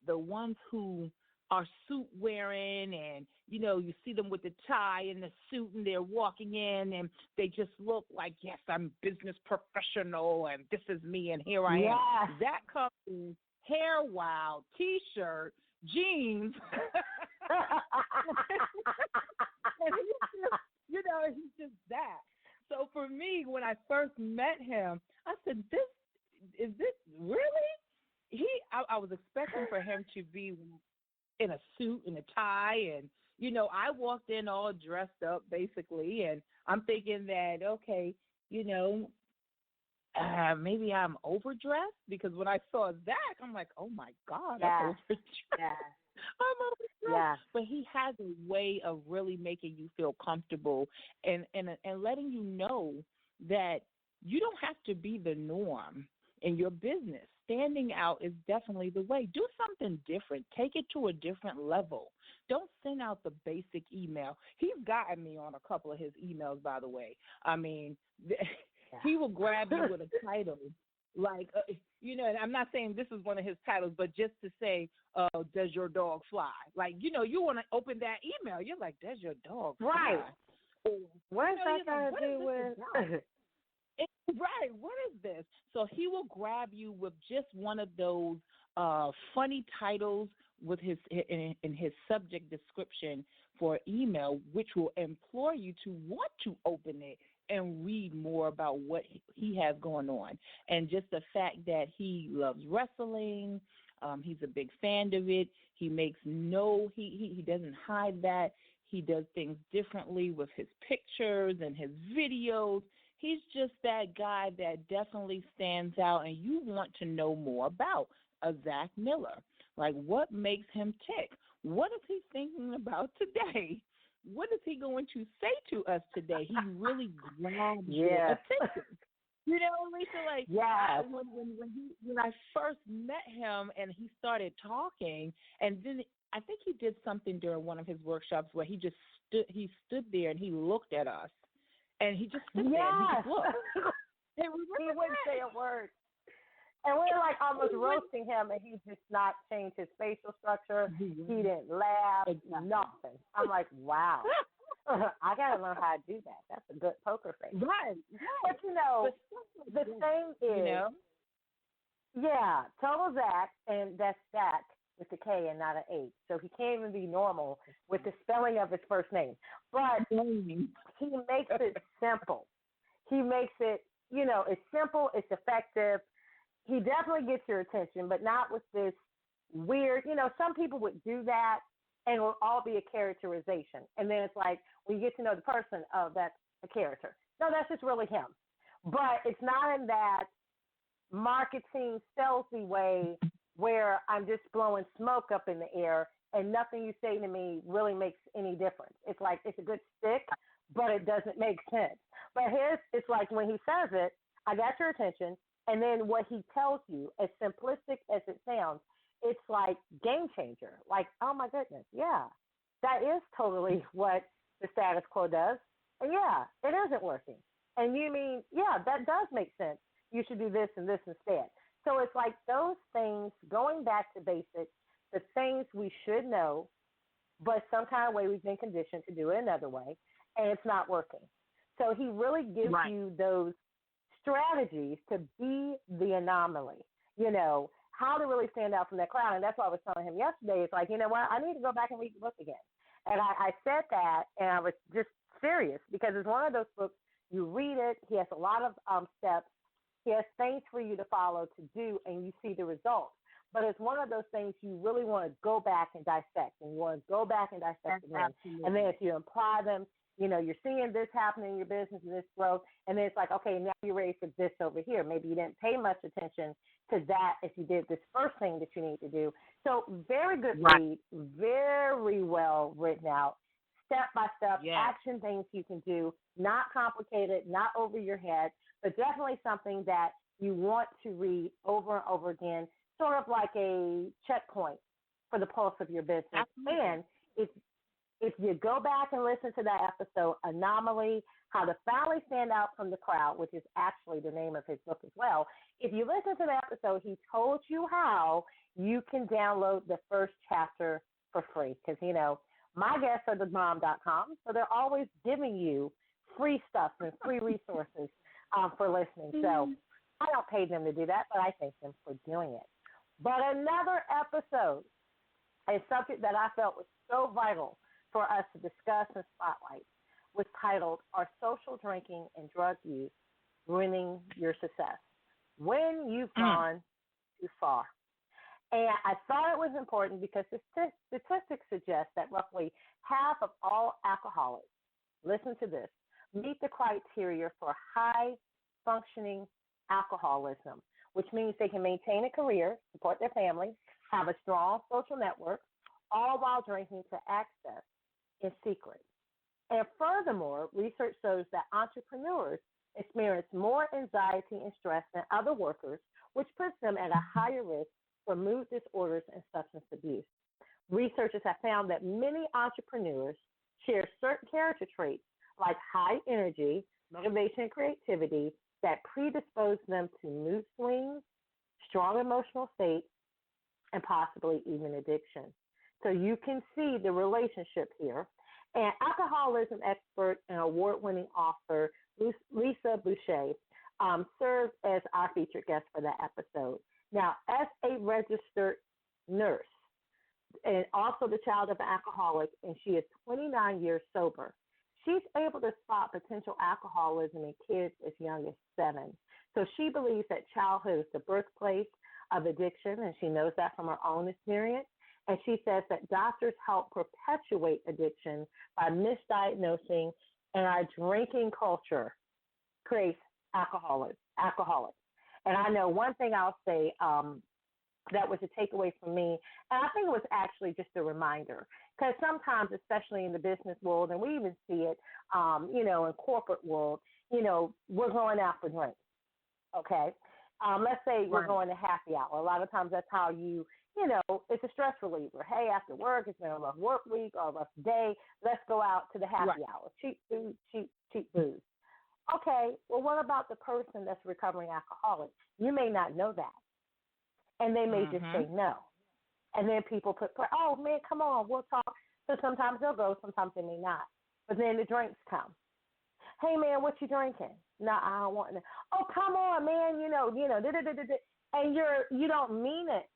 ones who are suit wearing, and you see them with the tie and the suit, and they're walking in and they just look like, yes, I'm business professional and this is me and here I am. That comes in hair wild, t-shirt, jeans. And he's just that. So for me, when I first met him, I said, is this really? I was expecting for him to be in a suit and a tie, and I walked in all dressed up basically, and I'm thinking that, okay, maybe I'm overdressed, because when I saw Zach, I'm like, oh my God, I'm overdressed. I'm overdressed. But he has a way of really making you feel comfortable and letting you know that you don't have to be the norm in your business. Standing out is definitely the way. Do something different. Take it to a different level. Don't send out the basic email. He's gotten me on a couple of his emails, by the way. I mean, he will grab you with a title. Like, and I'm not saying this is one of his titles, but just to say, does your dog fly? Like, you want to open that email. You're like, does your dog fly? Right. Or, what is that got to do with? Right. What is this? So he will grab you with just one of those funny titles with in his subject description for email, which will implore you to want to open it and read more about what he has going on. And just the fact that he loves wrestling, he's a big fan of it. He makes he doesn't hide that. He does things differently with his pictures and his videos. He's just that guy that definitely stands out and you want to know more about, a Zach Miller. Like, what makes him tick? What is he thinking about today? What is he going to say to us today? He really grabs your attention. You know, Lisa, like, when I first met him and he started talking, and then I think he did something during one of his workshops where he stood there and he looked at us, and he just stood there and he just looked. He wouldn't say a word. And we were like almost roasting him, and he just not changed his facial structure. He didn't laugh, nothing. I'm like, wow. I got to learn how to do that. That's a good poker face. Right. But, you know, the thing is, total Zach, and that's Zach with a K and not an H. So he can't even be normal with the spelling of his first name. But he makes it simple. He makes it, you know, it's simple, it's effective. He definitely gets your attention, but not with this weird, you know, some people would do that and it will all be a characterization. And then it's like, when you get to know the person, oh, that's a character. No, that's just really him. But it's not in that marketing, salesy way where I'm just blowing smoke up in the air and nothing you say to me really makes any difference. It's like, it's a good stick, but it doesn't make sense. But his, it's like when he says it, I got your attention. And then what he tells you, as simplistic as it sounds, it's like game changer. Like, oh my goodness, yeah, that is totally what the status quo does. And yeah, it isn't working. And you mean, yeah, that does make sense. You should do this and this instead. So it's like those things, going back to basics, the things we should know, but some kind of way we've been conditioned to do it another way, and it's not working. So he really gives you those strategies to be the anomaly, you know, how to really stand out from that crowd. And that's what I was telling him yesterday. It's like, you know what, I need to go back and read the book again. And I said that, and I was just serious because it's one of those books, you read it, he has a lot of steps, he has things for you to follow to do, and you see the results. But it's one of those things you really want to go back and dissect, and you want to go back and dissect again. And then if you apply them, you know, you're seeing this happen in your business and this growth, and then it's like, okay, now you're ready for this over here. Maybe you didn't pay much attention to that if you did this first thing that you need to do. So very good read, very well written out, step-by-step action things you can do, not complicated, not over your head, but definitely something that you want to read over and over again, sort of like a checkpoint for the pulse of your business. Absolutely. And if you go back and listen to that episode, Anomaly, How to Finally Stand Out from the Crowd, which is actually the name of his book as well. If you listen to the episode, he told you how you can download the first chapter for free. Because, you know, my guests are themom.com, so they're always giving you free stuff and free resources for listening. So I don't pay them to do that, but I thank them for doing it. But another episode, a subject that I felt was so vital for us to discuss and spotlight, was titled, Are Social Drinking and Drug Use Ruining Your Success? When You've Gone Too Far. And I thought it was important because the statistics suggest that roughly half of all alcoholics, listen to this, meet the criteria for high-functioning alcoholism, which means they can maintain a career, support their family, have a strong social network, all while drinking to access in secret. And furthermore, research shows that entrepreneurs experience more anxiety and stress than other workers, which puts them at a higher risk for mood disorders and substance abuse. Researchers have found that many entrepreneurs share certain character traits like high energy, motivation, and creativity that predispose them to mood swings, strong emotional states, and possibly even addiction. So you can see the relationship here. And alcoholism expert and award-winning author Lisa Boucher served as our featured guest for that episode. Now, as a registered nurse and also the child of an alcoholic, and she is 29 years sober, she's able to spot potential alcoholism in kids as young as 7. So she believes that childhood is the birthplace of addiction, and she knows that from her own experience. And she says that doctors help perpetuate addiction by misdiagnosing, and our drinking culture creates alcoholics. And I know one thing I'll say that was a takeaway for me, and I think it was actually just a reminder, because sometimes, especially in the business world, and we even see it, in corporate world, we're going out for drinks, okay? Let's say we're going to happy hour. A lot of times that's how it's a stress reliever. Hey, after work, it's been a rough work week or a rough day. Let's go out to the happy hour. Cheap food, cheap booze. Okay, well, what about the person that's a recovering alcoholic? You may not know that, and they may just say no. And then people oh, man, come on, we'll talk. So sometimes they'll go, sometimes they may not. But then the drinks come. Hey, man, what you drinking? No, I don't want to. Oh, come on, man, and you don't mean it,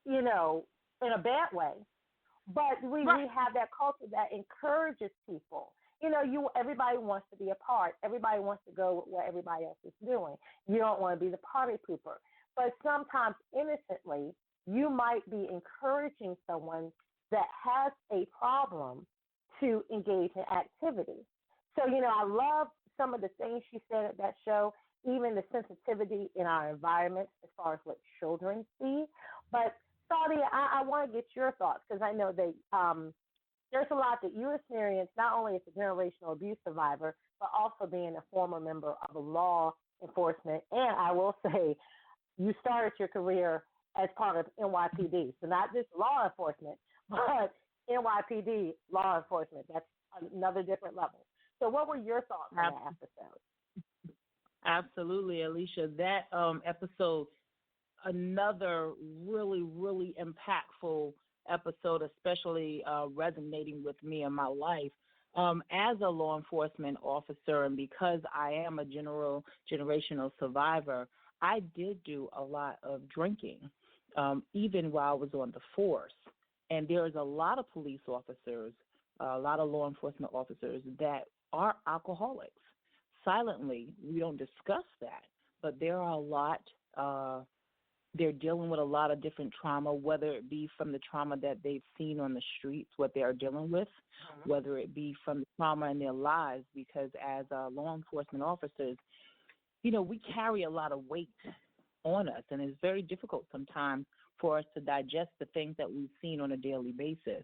in a bad way. But we have that culture that encourages people. Everybody wants to be a part. Everybody wants to go with what everybody else is doing. You don't want to be the party pooper. But sometimes innocently, you might be encouraging someone that has a problem to engage in activity. So, I love some of the things she said at that show, even the sensitivity in our environment as far as what children see. But, Sadia, I want to get your thoughts, because I know that there's a lot that you experience, not only as a generational abuse survivor, but also being a former member of a law enforcement. And I will say, you started your career as part of NYPD. So not just law enforcement, but NYPD law enforcement. That's another different level. So what were your thoughts on that episode? Absolutely, Alicia. That episode, another really, really impactful episode, especially resonating with me in my life. As a law enforcement officer, and because I am a generational survivor, I did do a lot of drinking, even while I was on the force. And there's a lot of police officers, a lot of law enforcement officers that are alcoholics. Silently, we don't discuss that, but there are a lot, they're dealing with a lot of different trauma, whether it be from the trauma that they've seen on the streets, what they are dealing with, whether it be from the trauma in their lives, because as law enforcement officers, we carry a lot of weight on us, and it's very difficult sometimes for us to digest the things that we've seen on a daily basis.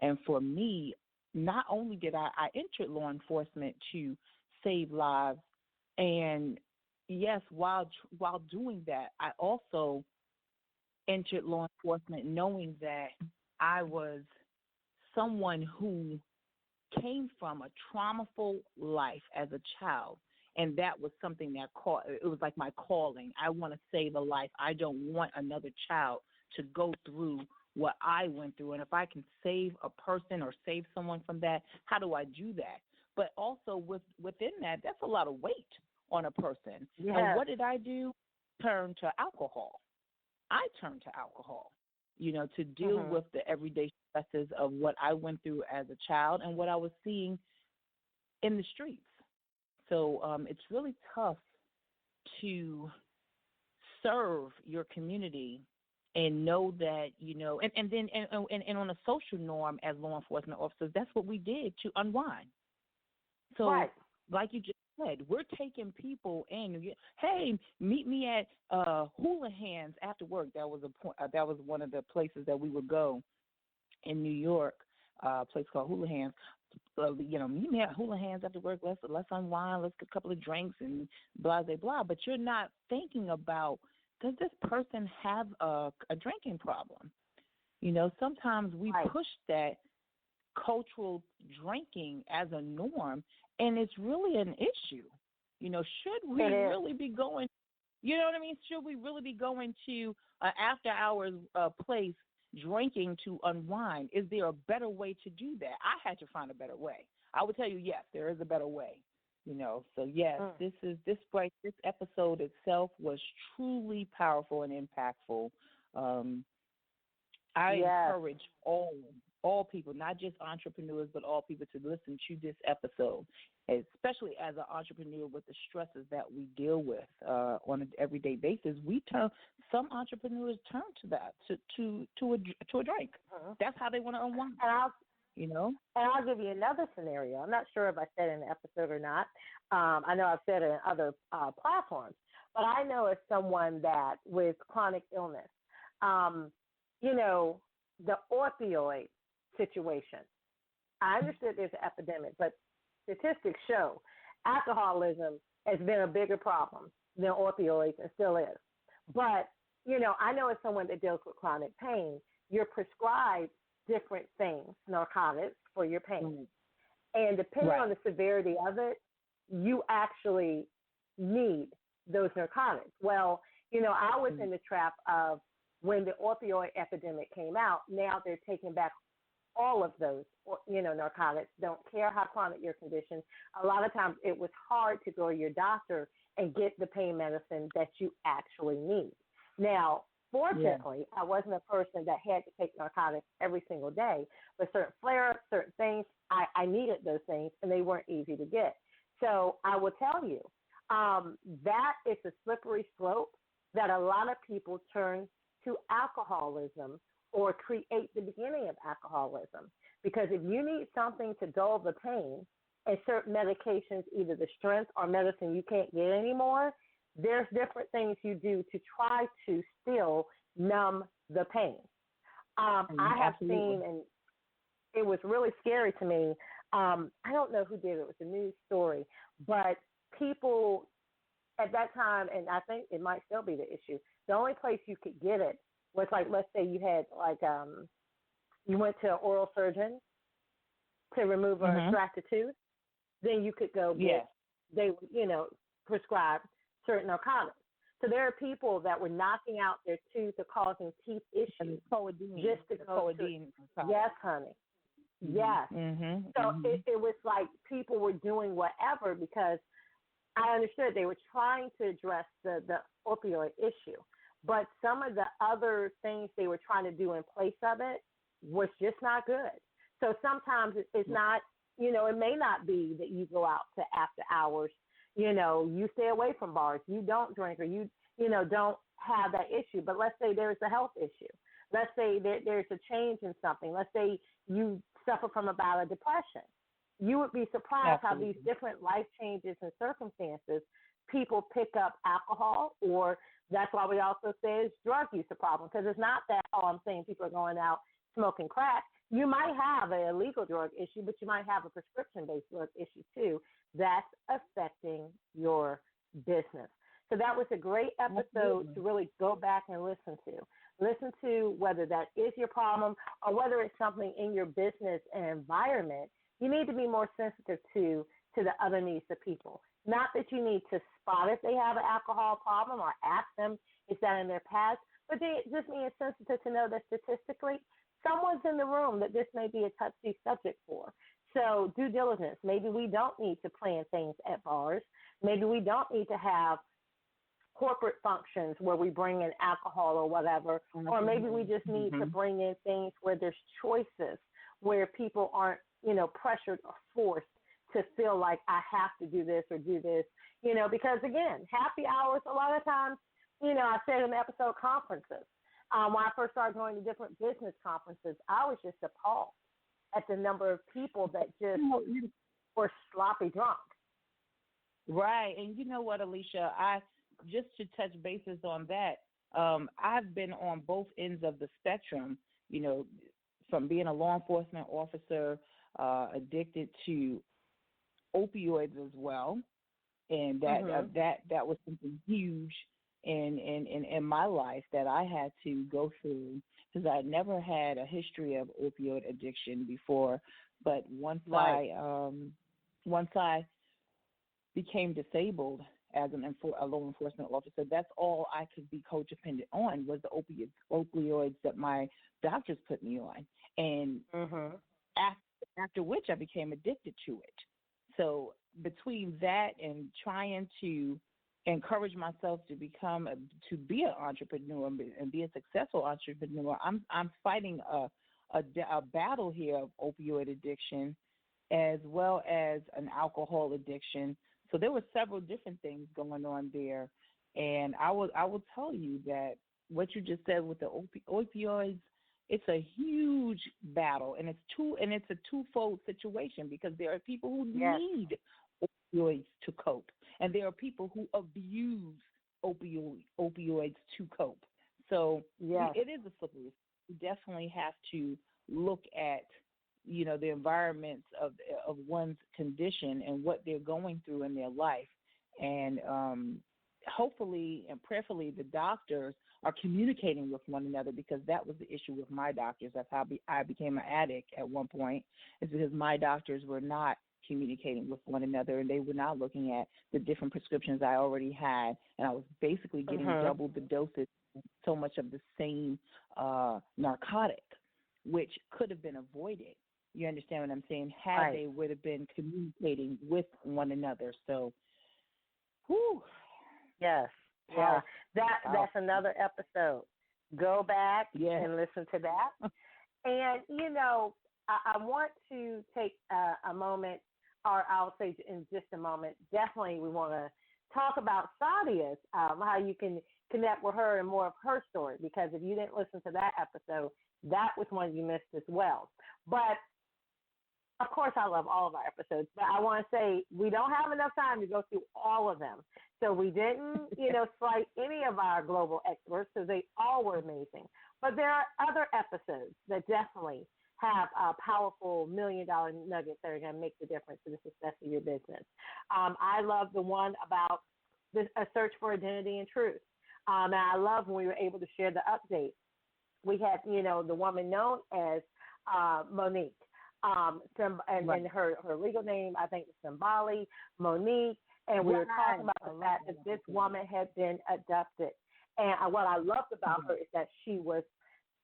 And for me, not only did I entered law enforcement to save lives, and yes, while doing that, I also entered law enforcement knowing that I was someone who came from a traumaful life as a child. And that was something that it was like my calling. I want to save a life. I don't want another child to go through what I went through. And if I can save a person or save someone from that, how do I do that? But also within that, that's a lot of weight on a person. Yes. And what did I do? Turn to alcohol. I turned to alcohol, to deal with the everyday stresses of what I went through as a child and what I was seeing in the streets. So it's really tough to serve your community and know that, and on a social norm as law enforcement officers, that's what we did to unwind. So like you just said, we're taking people in. Hey, meet me at Hula Hands after work. That was that was one of the places that we would go in New York, a place called Hula Hands. Meet me at Hula Hands after work. Let's unwind. Let's get a couple of drinks and blah, blah, blah. But you're not thinking about, does this person have a drinking problem? Sometimes we push that cultural drinking as a norm, and it's really an issue. Should we really be going, should we really be going to an after-hours place drinking to unwind? Is there a better way to do that? I had to find a better way. I would tell you, yes, there is a better way. So yes, this episode itself was truly powerful and impactful. I Yes. encourage all people, not just entrepreneurs, but all people to listen to this episode, especially as an entrepreneur with the stresses that we deal with on an everyday basis. Some entrepreneurs turn to that to a drink. That's how they want to unwind. And I'll give you another scenario. I'm not sure if I said it in the episode or not. I know I've said it in other platforms, but I know as someone that with chronic illness, the opioid situation. I understood there's an epidemic, but statistics show alcoholism has been a bigger problem than opioids and still is. But, I know as someone that deals with chronic pain, you're prescribed different things, narcotics for your pain. And depending on the severity of it, you actually need those narcotics. Well, I was in the trap of when the opioid epidemic came out, now they're taking back all of those, narcotics. Don't care how chronic your condition. A lot of times it was hard to go to your doctor and get the pain medicine that you actually need. Now, fortunately, I wasn't a person that had to take narcotics every single day, but certain flare-ups, certain things, I needed those things, and they weren't easy to get. So I will tell you, that is a slippery slope that a lot of people turn to alcoholism or create the beginning of alcoholism. Because if you need something to dull the pain and certain medications, either the strength or medicine you can't get anymore, there's different things you do to try to still numb the pain. I have seen, and it was really scary to me. I don't know who did it. It was a news story. But people at that time, and I think it might still be the issue, the only place you could get it was like, let's say you had you went to an oral surgeon to remove an extracted tooth, then you could go get, they prescribe certain narcotics. So there are people that were knocking out their tooth or causing teeth issues just to go to. Yes, honey. Yes. So it was like people were doing whatever because I understood they were trying to address the opioid issue. But some of the other things they were trying to do in place of it was just not good. So sometimes it's not, it may not be that you go out to after hours, you stay away from bars, you don't drink, or you don't have that issue. But let's say there's a health issue. Let's say there's a change in something. Let's say you suffer from a bout of depression. You would be surprised how these different life changes and circumstances, people pick up alcohol, or that's why we also say is drug use a problem. Because it's not that, I'm saying people are going out smoking crack. You might have an illegal drug issue, but you might have a prescription-based drug issue too that's affecting your business. So that was a great episode to really go back and listen to. Listen to whether that is your problem or whether it's something in your business and environment. You need to be more sensitive to the other needs of people. Not that you need to spot if they have an alcohol problem or ask them, is that in their past? But they just being sensitive to know that statistically, someone's in the room that this may be a touchy subject for. So due diligence. Maybe we don't need to plan things at bars. Maybe we don't need to have corporate functions where we bring in alcohol or whatever. Or maybe we just need to bring in things where there's choices, where people aren't, pressured or forced to feel like I have to do this or do this, because again, happy hours a lot of times, I said in the episode conferences. When I first started going to different business conferences, I was just appalled at the number of people that just were sloppy drunk. Right. And you know what, Alicia, just to touch bases on that, I've been on both ends of the spectrum, from being a law enforcement officer, addicted to opioids as well. And that was something huge in my life that I had to go through, because I never had a history of opioid addiction before. But once I became disabled as a law enforcement officer, that's all I could be codependent on was the opioids that my doctors put me on. And after which I became addicted to it. So between that and trying to encourage myself to be an entrepreneur and be a successful entrepreneur, I'm fighting a battle here of opioid addiction as well as an alcohol addiction. So there were several different things going on there, and I will tell you that what you just said with the opioids, it's a huge battle, and it's a twofold situation, because there are people who need opioids to cope, and there are people who abuse opioids to cope. So it is a slippery. You definitely have to look at the environments of one's condition and what they're going through in their life, and hopefully and prayerfully the doctors are communicating with one another, because that was the issue with my doctors. That's how I became an addict at one point, is because my doctors were not communicating with one another, and they were not looking at the different prescriptions I already had, and I was basically getting double the dosage, so much of the same narcotic, which could have been avoided. You understand what I'm saying? Had they would have been communicating with one another. So, whew. Yes. Yeah. That's another episode. Go back and listen to that. And, I want to take a moment, or I'll say in just a moment, definitely we want to talk about Sadia's, how you can connect with her and more of her story, because if you didn't listen to that episode, that was one you missed as well. But of course, I love all of our episodes, but I want to say we don't have enough time to go through all of them. So we didn't, slight any of our global experts, because they all were amazing. But there are other episodes that definitely have powerful $1 million nuggets that are going to make the difference to the success of your business. I love the one about a search for identity and truth. And I love when we were able to share the update. We had, the woman known as Monique. And her legal name, I think, is Anomaly, Monique, and we were talking about the fact that this woman had been abducted. And what I loved about her is that she was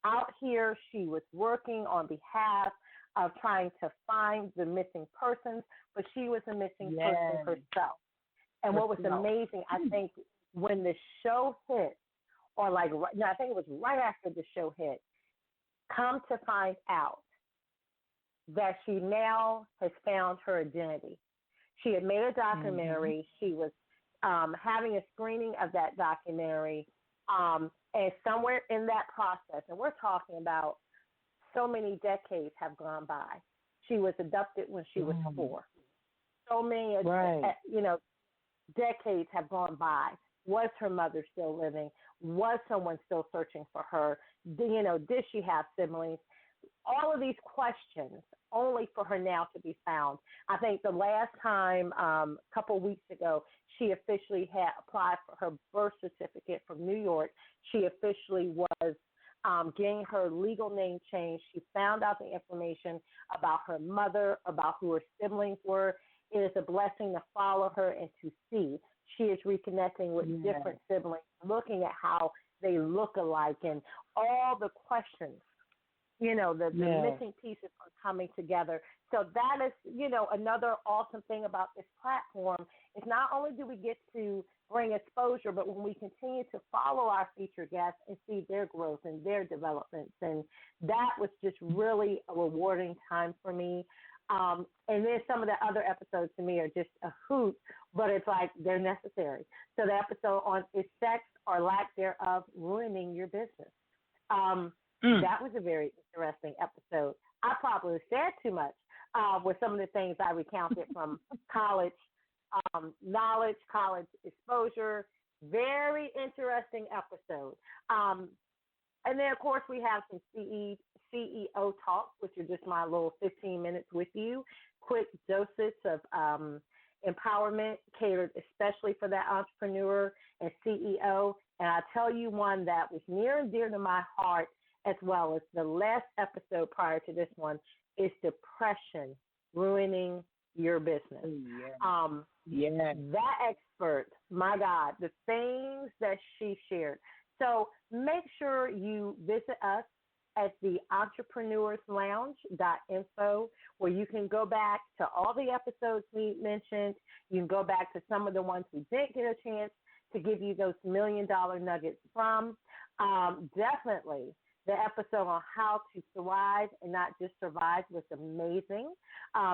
out here, she was working on behalf of trying to find the missing persons, but she was a missing person herself. And what was amazing, I think, when the show hit, or I think it was right after the show hit, come to find out that she now has found her identity. She had made a documentary. She was having a screening of that documentary, and somewhere in that process, and we're talking about so many decades have gone by. She was abducted when she was 4. So many, decades have gone by. Was her mother still living? Was someone still searching for her? Did she have siblings? All of these questions, only for her now to be found. I think the last time, a couple of weeks ago, she officially had applied for her birth certificate from New York. She officially was getting her legal name changed. She found out the information about her mother, about who her siblings were. It is a blessing to follow her and to see. She is reconnecting with different siblings, looking at how they look alike, and all the questions. The missing pieces are coming together. So that is, another awesome thing about this platform is not only do we get to bring exposure, but when we continue to follow our featured guests and see their growth and their developments. And that was just really a rewarding time for me. And then some of the other episodes to me are just a hoot, but it's like they're necessary. So the episode on is sex or lack thereof ruining your business? That was a very interesting episode. I probably said too much with some of the things I recounted from college knowledge, college exposure. Very interesting episode. And then, of course, we have some CEO talks, which are just my little 15 minutes with you. Quick doses of empowerment catered especially for that entrepreneur and CEO. And I tell you one that was near and dear to my heart, as well as the last episode prior to this one, is depression ruining your business. That expert, my God, the things that she shared. So make sure you visit us at the entrepreneurslounge.info, where you can go back to all the episodes we mentioned. You can go back to some of the ones we didn't get a chance to give you those $1,000,000 nuggets from. Definitely the episode on how to thrive and not just survive was amazing,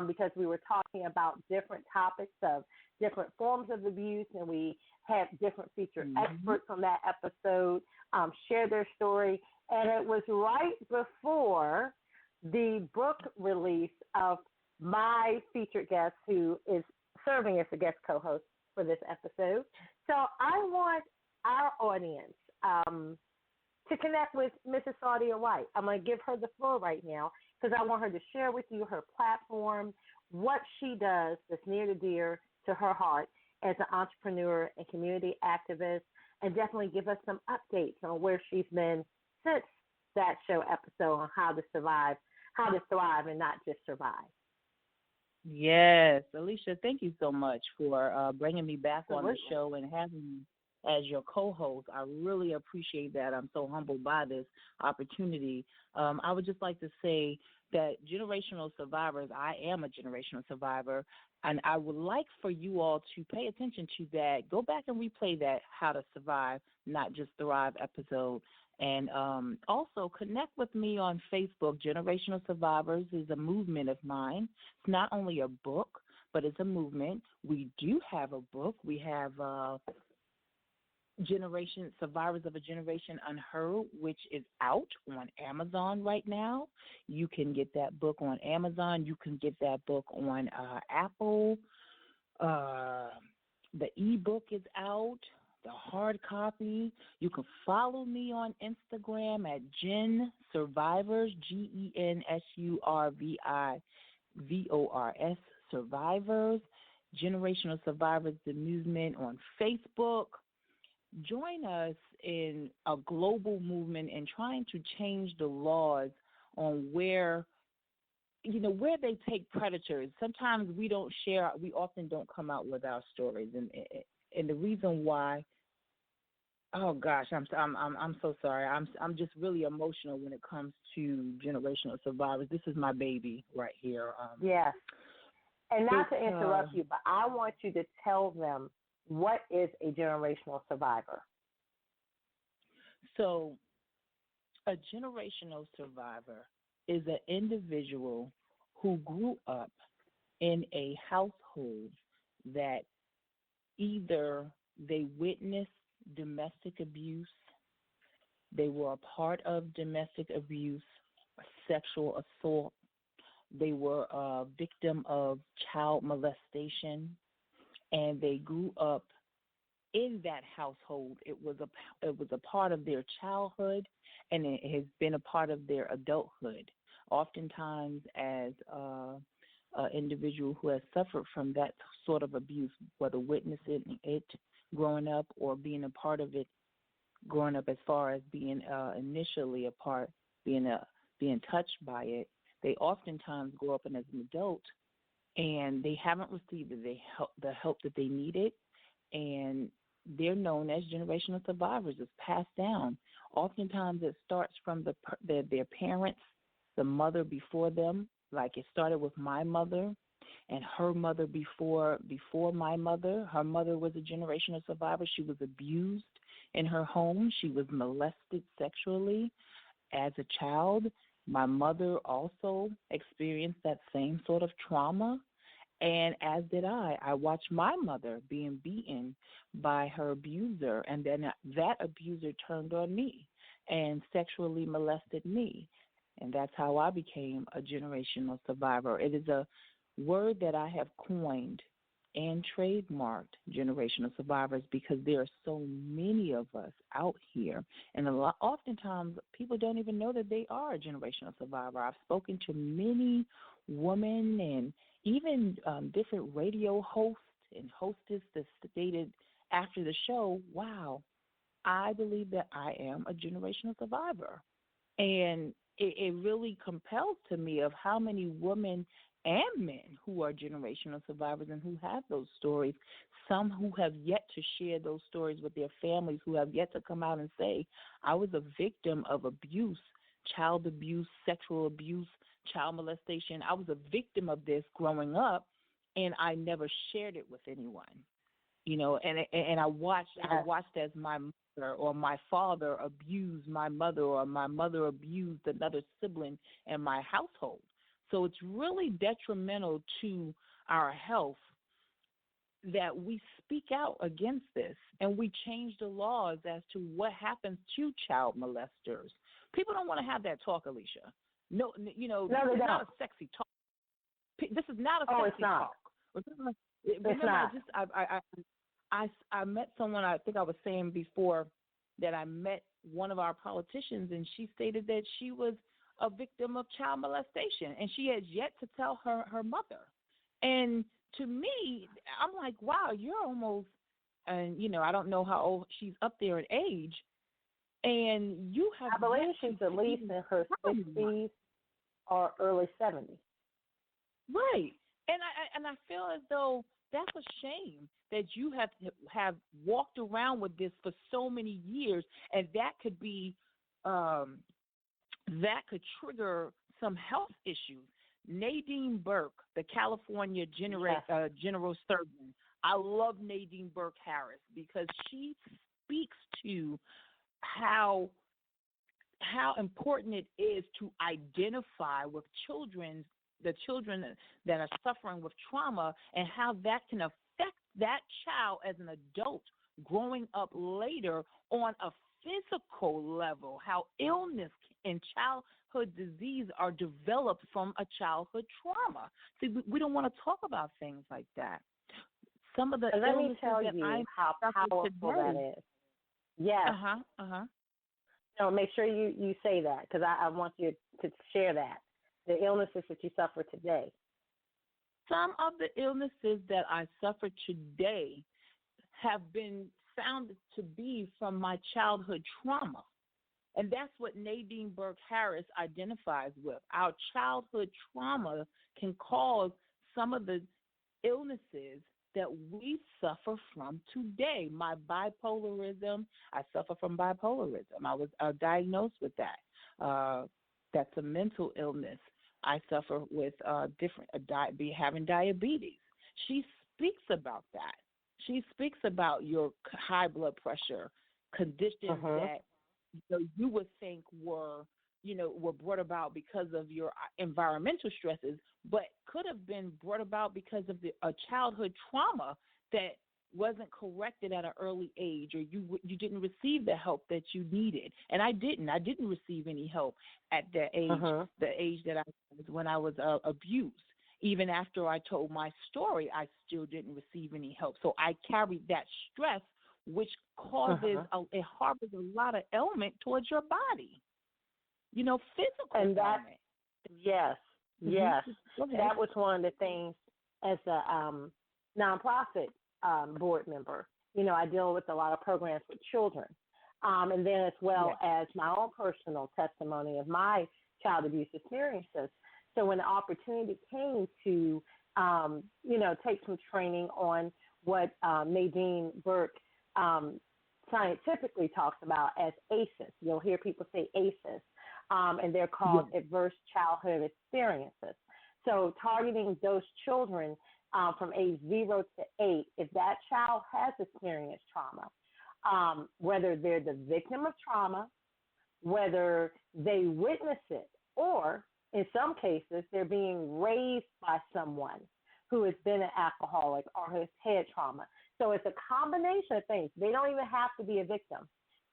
because we were talking about different topics of different forms of abuse, and we had different featured experts on that episode share their story. And it was right before the book release of my featured guest, who is serving as a guest co-host for this episode. So I want our audience to connect with Mrs. Saudia White. I'm going to give her the floor right now because I want her to share with you her platform, what she does that's near and dear to her heart as an entrepreneur and community activist, and definitely give us some updates on where she's been since that show episode on how to survive, how to thrive and not just survive. Yes, Alicia, thank you so much for bringing me back on the show and having me as your co-host. I really appreciate that. I'm so humbled by this opportunity. I would just like to say that generational survivors, I am a generational survivor, and I would like for you all to pay attention to that. Go back and replay that How to Survive, Not Just Thrive episode. And also connect with me on Facebook. Generational Survivors is a movement of mine. It's not only a book, but it's a movement. We do have a book. We have Generation Survivors of a Generation Unheard, which is out on Amazon right now. You can get that book on Amazon. You can get that book on Apple. The ebook is out, the hard copy. You can follow me on Instagram at Gen Survivors, GenSurvivors, Survivors. Generational Survivors, the movement on Facebook. Join us in a global movement in trying to change the laws on where they take predators. Sometimes we often don't come out with our stories, and the reason why. Oh gosh, I'm so sorry. I'm just really emotional when it comes to generational survivors. This is my baby right here. Yes, and not to interrupt you, but I want you to tell them, what is a generational survivor? So, a generational survivor is an individual who grew up in a household that either they witnessed domestic abuse, they were a part of domestic abuse, sexual assault, they were a victim of child molestation, and they grew up in that household. It was a part of their childhood, and it has been a part of their adulthood. Oftentimes, as an individual who has suffered from that sort of abuse, whether witnessing it growing up or being a part of it growing up, as far as being initially a part, being touched by it, they oftentimes grow up and as an adult, and they haven't received the help that they needed, and they're known as generational survivors. It's passed down. Oftentimes it starts from their parents, the mother before them, like it started with my mother and her mother before my mother. Her mother was a generational survivor. She was abused in her home. She was molested sexually as a child. My mother also experienced that same sort of trauma, and as did I. I watched my mother being beaten by her abuser, and then that abuser turned on me and sexually molested me, and that's how I became a generational survivor. It is a word that I have coined and trademarked, generational survivors, because there are so many of us out here, and oftentimes people don't even know that they are a generational survivor. I've spoken to many women and even different radio hosts and hostess that stated after the show, wow, I believe that I am a generational survivor. And it really compels to me of how many women and men who are generational survivors and who have those stories, some who have yet to share those stories with their families, who have yet to come out and say, I was a victim of abuse, child abuse, sexual abuse, child molestation. I was a victim of this growing up, and I never shared it with anyone. And I watched as my mother or my father abused my mother, or my mother abused another sibling in my household. So it's really detrimental to our health that we speak out against this and we change the laws as to what happens to child molesters. People don't want to have that talk, Alicia. No, this is not a sexy talk. This is not a sexy talk. It's not. I met someone, I think I was saying before that I met one of our politicians, and she stated that she was a victim of child molestation, and she has yet to tell her mother. And to me, I'm like, wow, you're almost, and I don't know how old she's up there in age, and you have. I believe she's at least in her 60s or early 70s. Right, and I feel as though that's a shame that you have walked around with this for so many years, and that could be that could trigger some health issues. Nadine Burke, the California General Surgeon. I love Nadine Burke Harris because she speaks to how important it is to identify with the children that are suffering with trauma, and how that can affect that child as an adult growing up later on a physical level, how illness and childhood disease are developed from a childhood trauma. See, we don't want to talk about things like that. Some of the let me tell you how powerful that is. Yes. No, make sure you say that, because I want you to share that. The illnesses that you suffer today. Some of the illnesses that I suffer today have been found to be from my childhood trauma. And that's what Nadine Burke Harris identifies with. Our childhood trauma can cause some of the illnesses that we suffer from today. My bipolarism, I suffer from bipolarism. I was diagnosed with that. That's a mental illness. I suffer with having diabetes. She speaks about that. She speaks about your high blood pressure conditions that you would think were brought about because of your environmental stresses, but could have been brought about because of a childhood trauma that wasn't corrected at an early age, or you didn't receive the help that you needed. And I didn't receive any help at the age that I was when I was abused. Even after I told my story, I still didn't receive any help. So I carried that stress, which causes it harbors a lot of ailment towards your body. Physical ailment. Yes. That was one of the things as a nonprofit board member. I deal with a lot of programs with children. And then as well as my own personal testimony of my child abuse experiences. So when the opportunity came to, take some training on what Nadine Burke scientifically talks about as ACEs, you'll hear people say ACEs, and they're called adverse childhood experiences. So targeting those children from age 0 to 8, if that child has experienced trauma, whether they're the victim of trauma, whether they witness it, or in some cases they're being raised by someone who has been an alcoholic or has had trauma. So it's a combination of things. They don't even have to be a victim.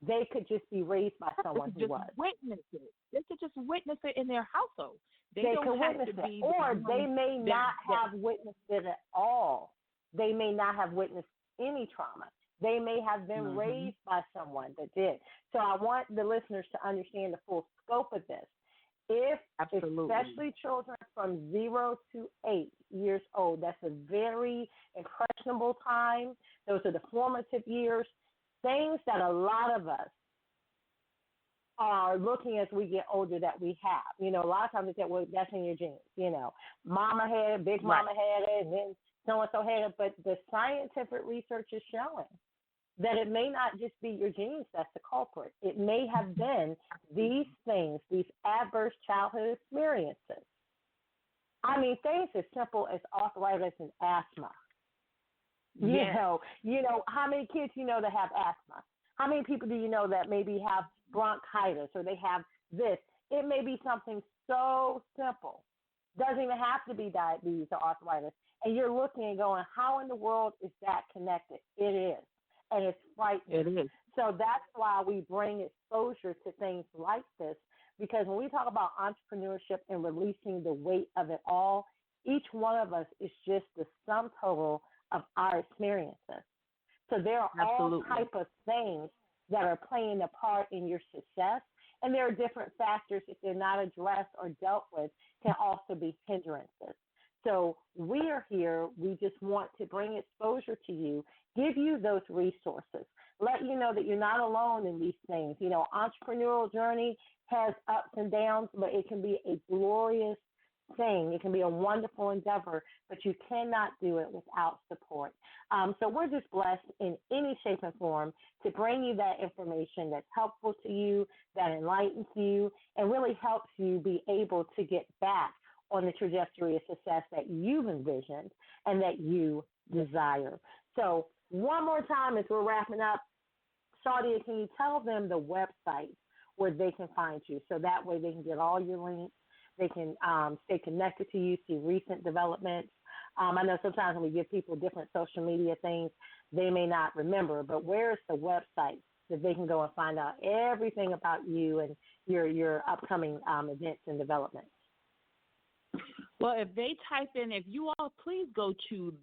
They could just be raised by someone who was. Witness it. They could just witness it in their household. They don't have to be, or they may not have witnessed it at all. They may not have witnessed any trauma. They may have been raised by someone that did. So I want the listeners to understand the full scope of this. Especially children from 0 to 8 years old, that's a very impressionable time. Those are the formative years, things that a lot of us are looking as we get older that we have. A lot of times it's that, well, that's in your genes. Mama had it, Big Mama had it, and then so-and-so had it. But the scientific research is showing that it may not just be your genes that's the culprit. It may have been these things, these adverse childhood experiences. I mean, things as simple as arthritis and asthma. Yes. How many kids that have asthma? How many people do you know that maybe have bronchitis or they have this? It may be something so simple. Doesn't even have to be diabetes or arthritis. And you're looking and going, how in the world is that connected? It is. And it's frightening. It is. So that's why we bring exposure to things like this, because when we talk about entrepreneurship and releasing the weight of it all, each one of us is just the sum total of our experiences. So there are all type of things that are playing a part in your success, and there are different factors, if they're not addressed or dealt with, can also be hindrances. So we are here. We just want to bring exposure to you, give you those resources, let you know that you're not alone in these things. Entrepreneurial journey has ups and downs, but it can be a glorious thing. It can be a wonderful endeavor, but you cannot do it without support. So we're just blessed in any shape and form to bring you that information that's helpful to you, that enlightens you, and really helps you be able to get back on the trajectory of success that you've envisioned and that you desire. So one more time as we're wrapping up, Saudia, can you tell them the website where they can find you, so that way they can get all your links, they can stay connected to you, see recent developments. I know sometimes when we give people different social media things, they may not remember, but where is the website that they can go and find out everything about you and your upcoming events and developments? Well, if if you all please go to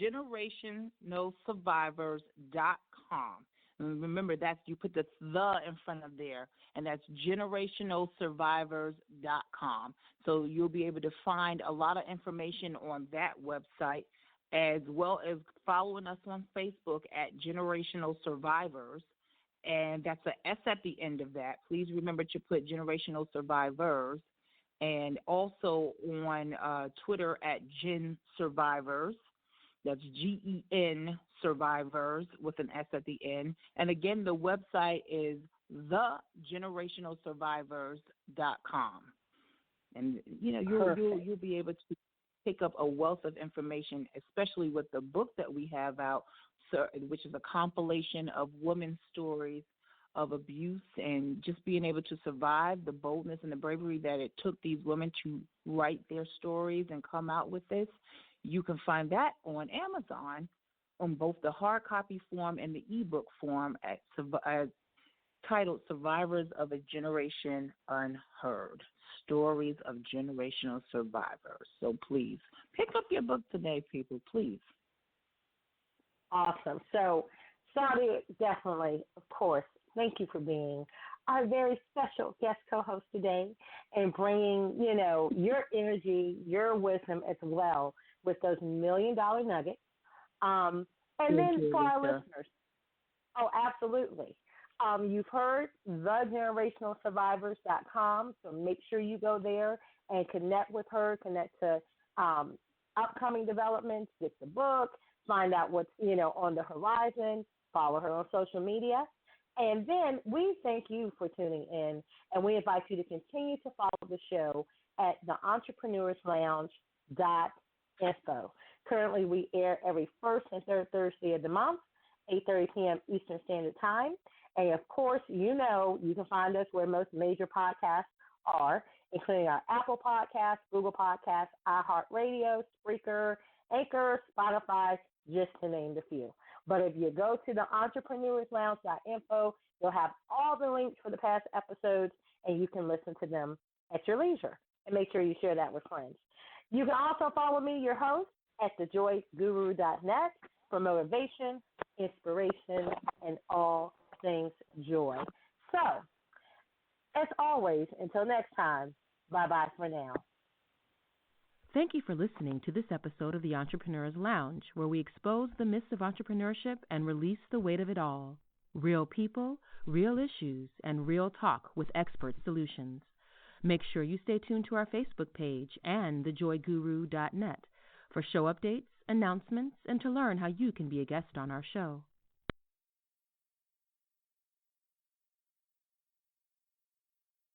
thegenerationalsurvivors.com. And remember, you put the in front of there, and that's generationalsurvivors.com. So you'll be able to find a lot of information on that website, as well as following us on Facebook at Generational Survivors. And that's an S at the end of that. Please remember to put Generational Survivors. And also on Twitter at Gen Survivors. That's GEN Survivors with an S at the end. And again, the website is thegenerationalsurvivors.com. And you'll be able to pick up a wealth of information, especially with the book that we have out, which is a compilation of women's stories of abuse and just being able to survive, the boldness and the bravery that it took these women to write their stories and come out with this. You can find that on Amazon on both the hard copy form and the ebook form titled Survivors of a Generation Unheard, Stories of Generational Survivors. So please pick up your book today, people, please. Awesome. So, Saudia, definitely, of course, thank you for being our very special guest co-host today and bringing, your energy, your wisdom as well with those $1 million nuggets. And then for our listeners, absolutely. You've heard thegenerationalsurvivors.com, so make sure you go there and connect with her, connect to upcoming developments, get the book, find out what's, on the horizon, follow her on social media. And then we thank you for tuning in, and we invite you to continue to follow the show at theentrepreneurslounge.info. Currently, we air every first and third Thursday of the month, 8:30 p.m. Eastern Standard Time. And, of course, you can find us where most major podcasts are, including our Apple Podcasts, Google Podcasts, iHeartRadio, Spreaker, Anchor, Spotify, just to name the few. But if you go to the entrepreneurslounge.info, you'll have all the links for the past episodes, and you can listen to them at your leisure. And make sure you share that with friends. You can also follow me, your host, at thejoyguru.net for motivation, inspiration, and all things joy. So, as always, until next time, bye-bye for now. Thank you for listening to this episode of the Entrepreneur's Lounge, where we expose the myths of entrepreneurship and release the weight of it all. Real people, real issues, and real talk with expert solutions. Make sure you stay tuned to our Facebook page and thejoyguru.net for show updates, announcements, and to learn how you can be a guest on our show.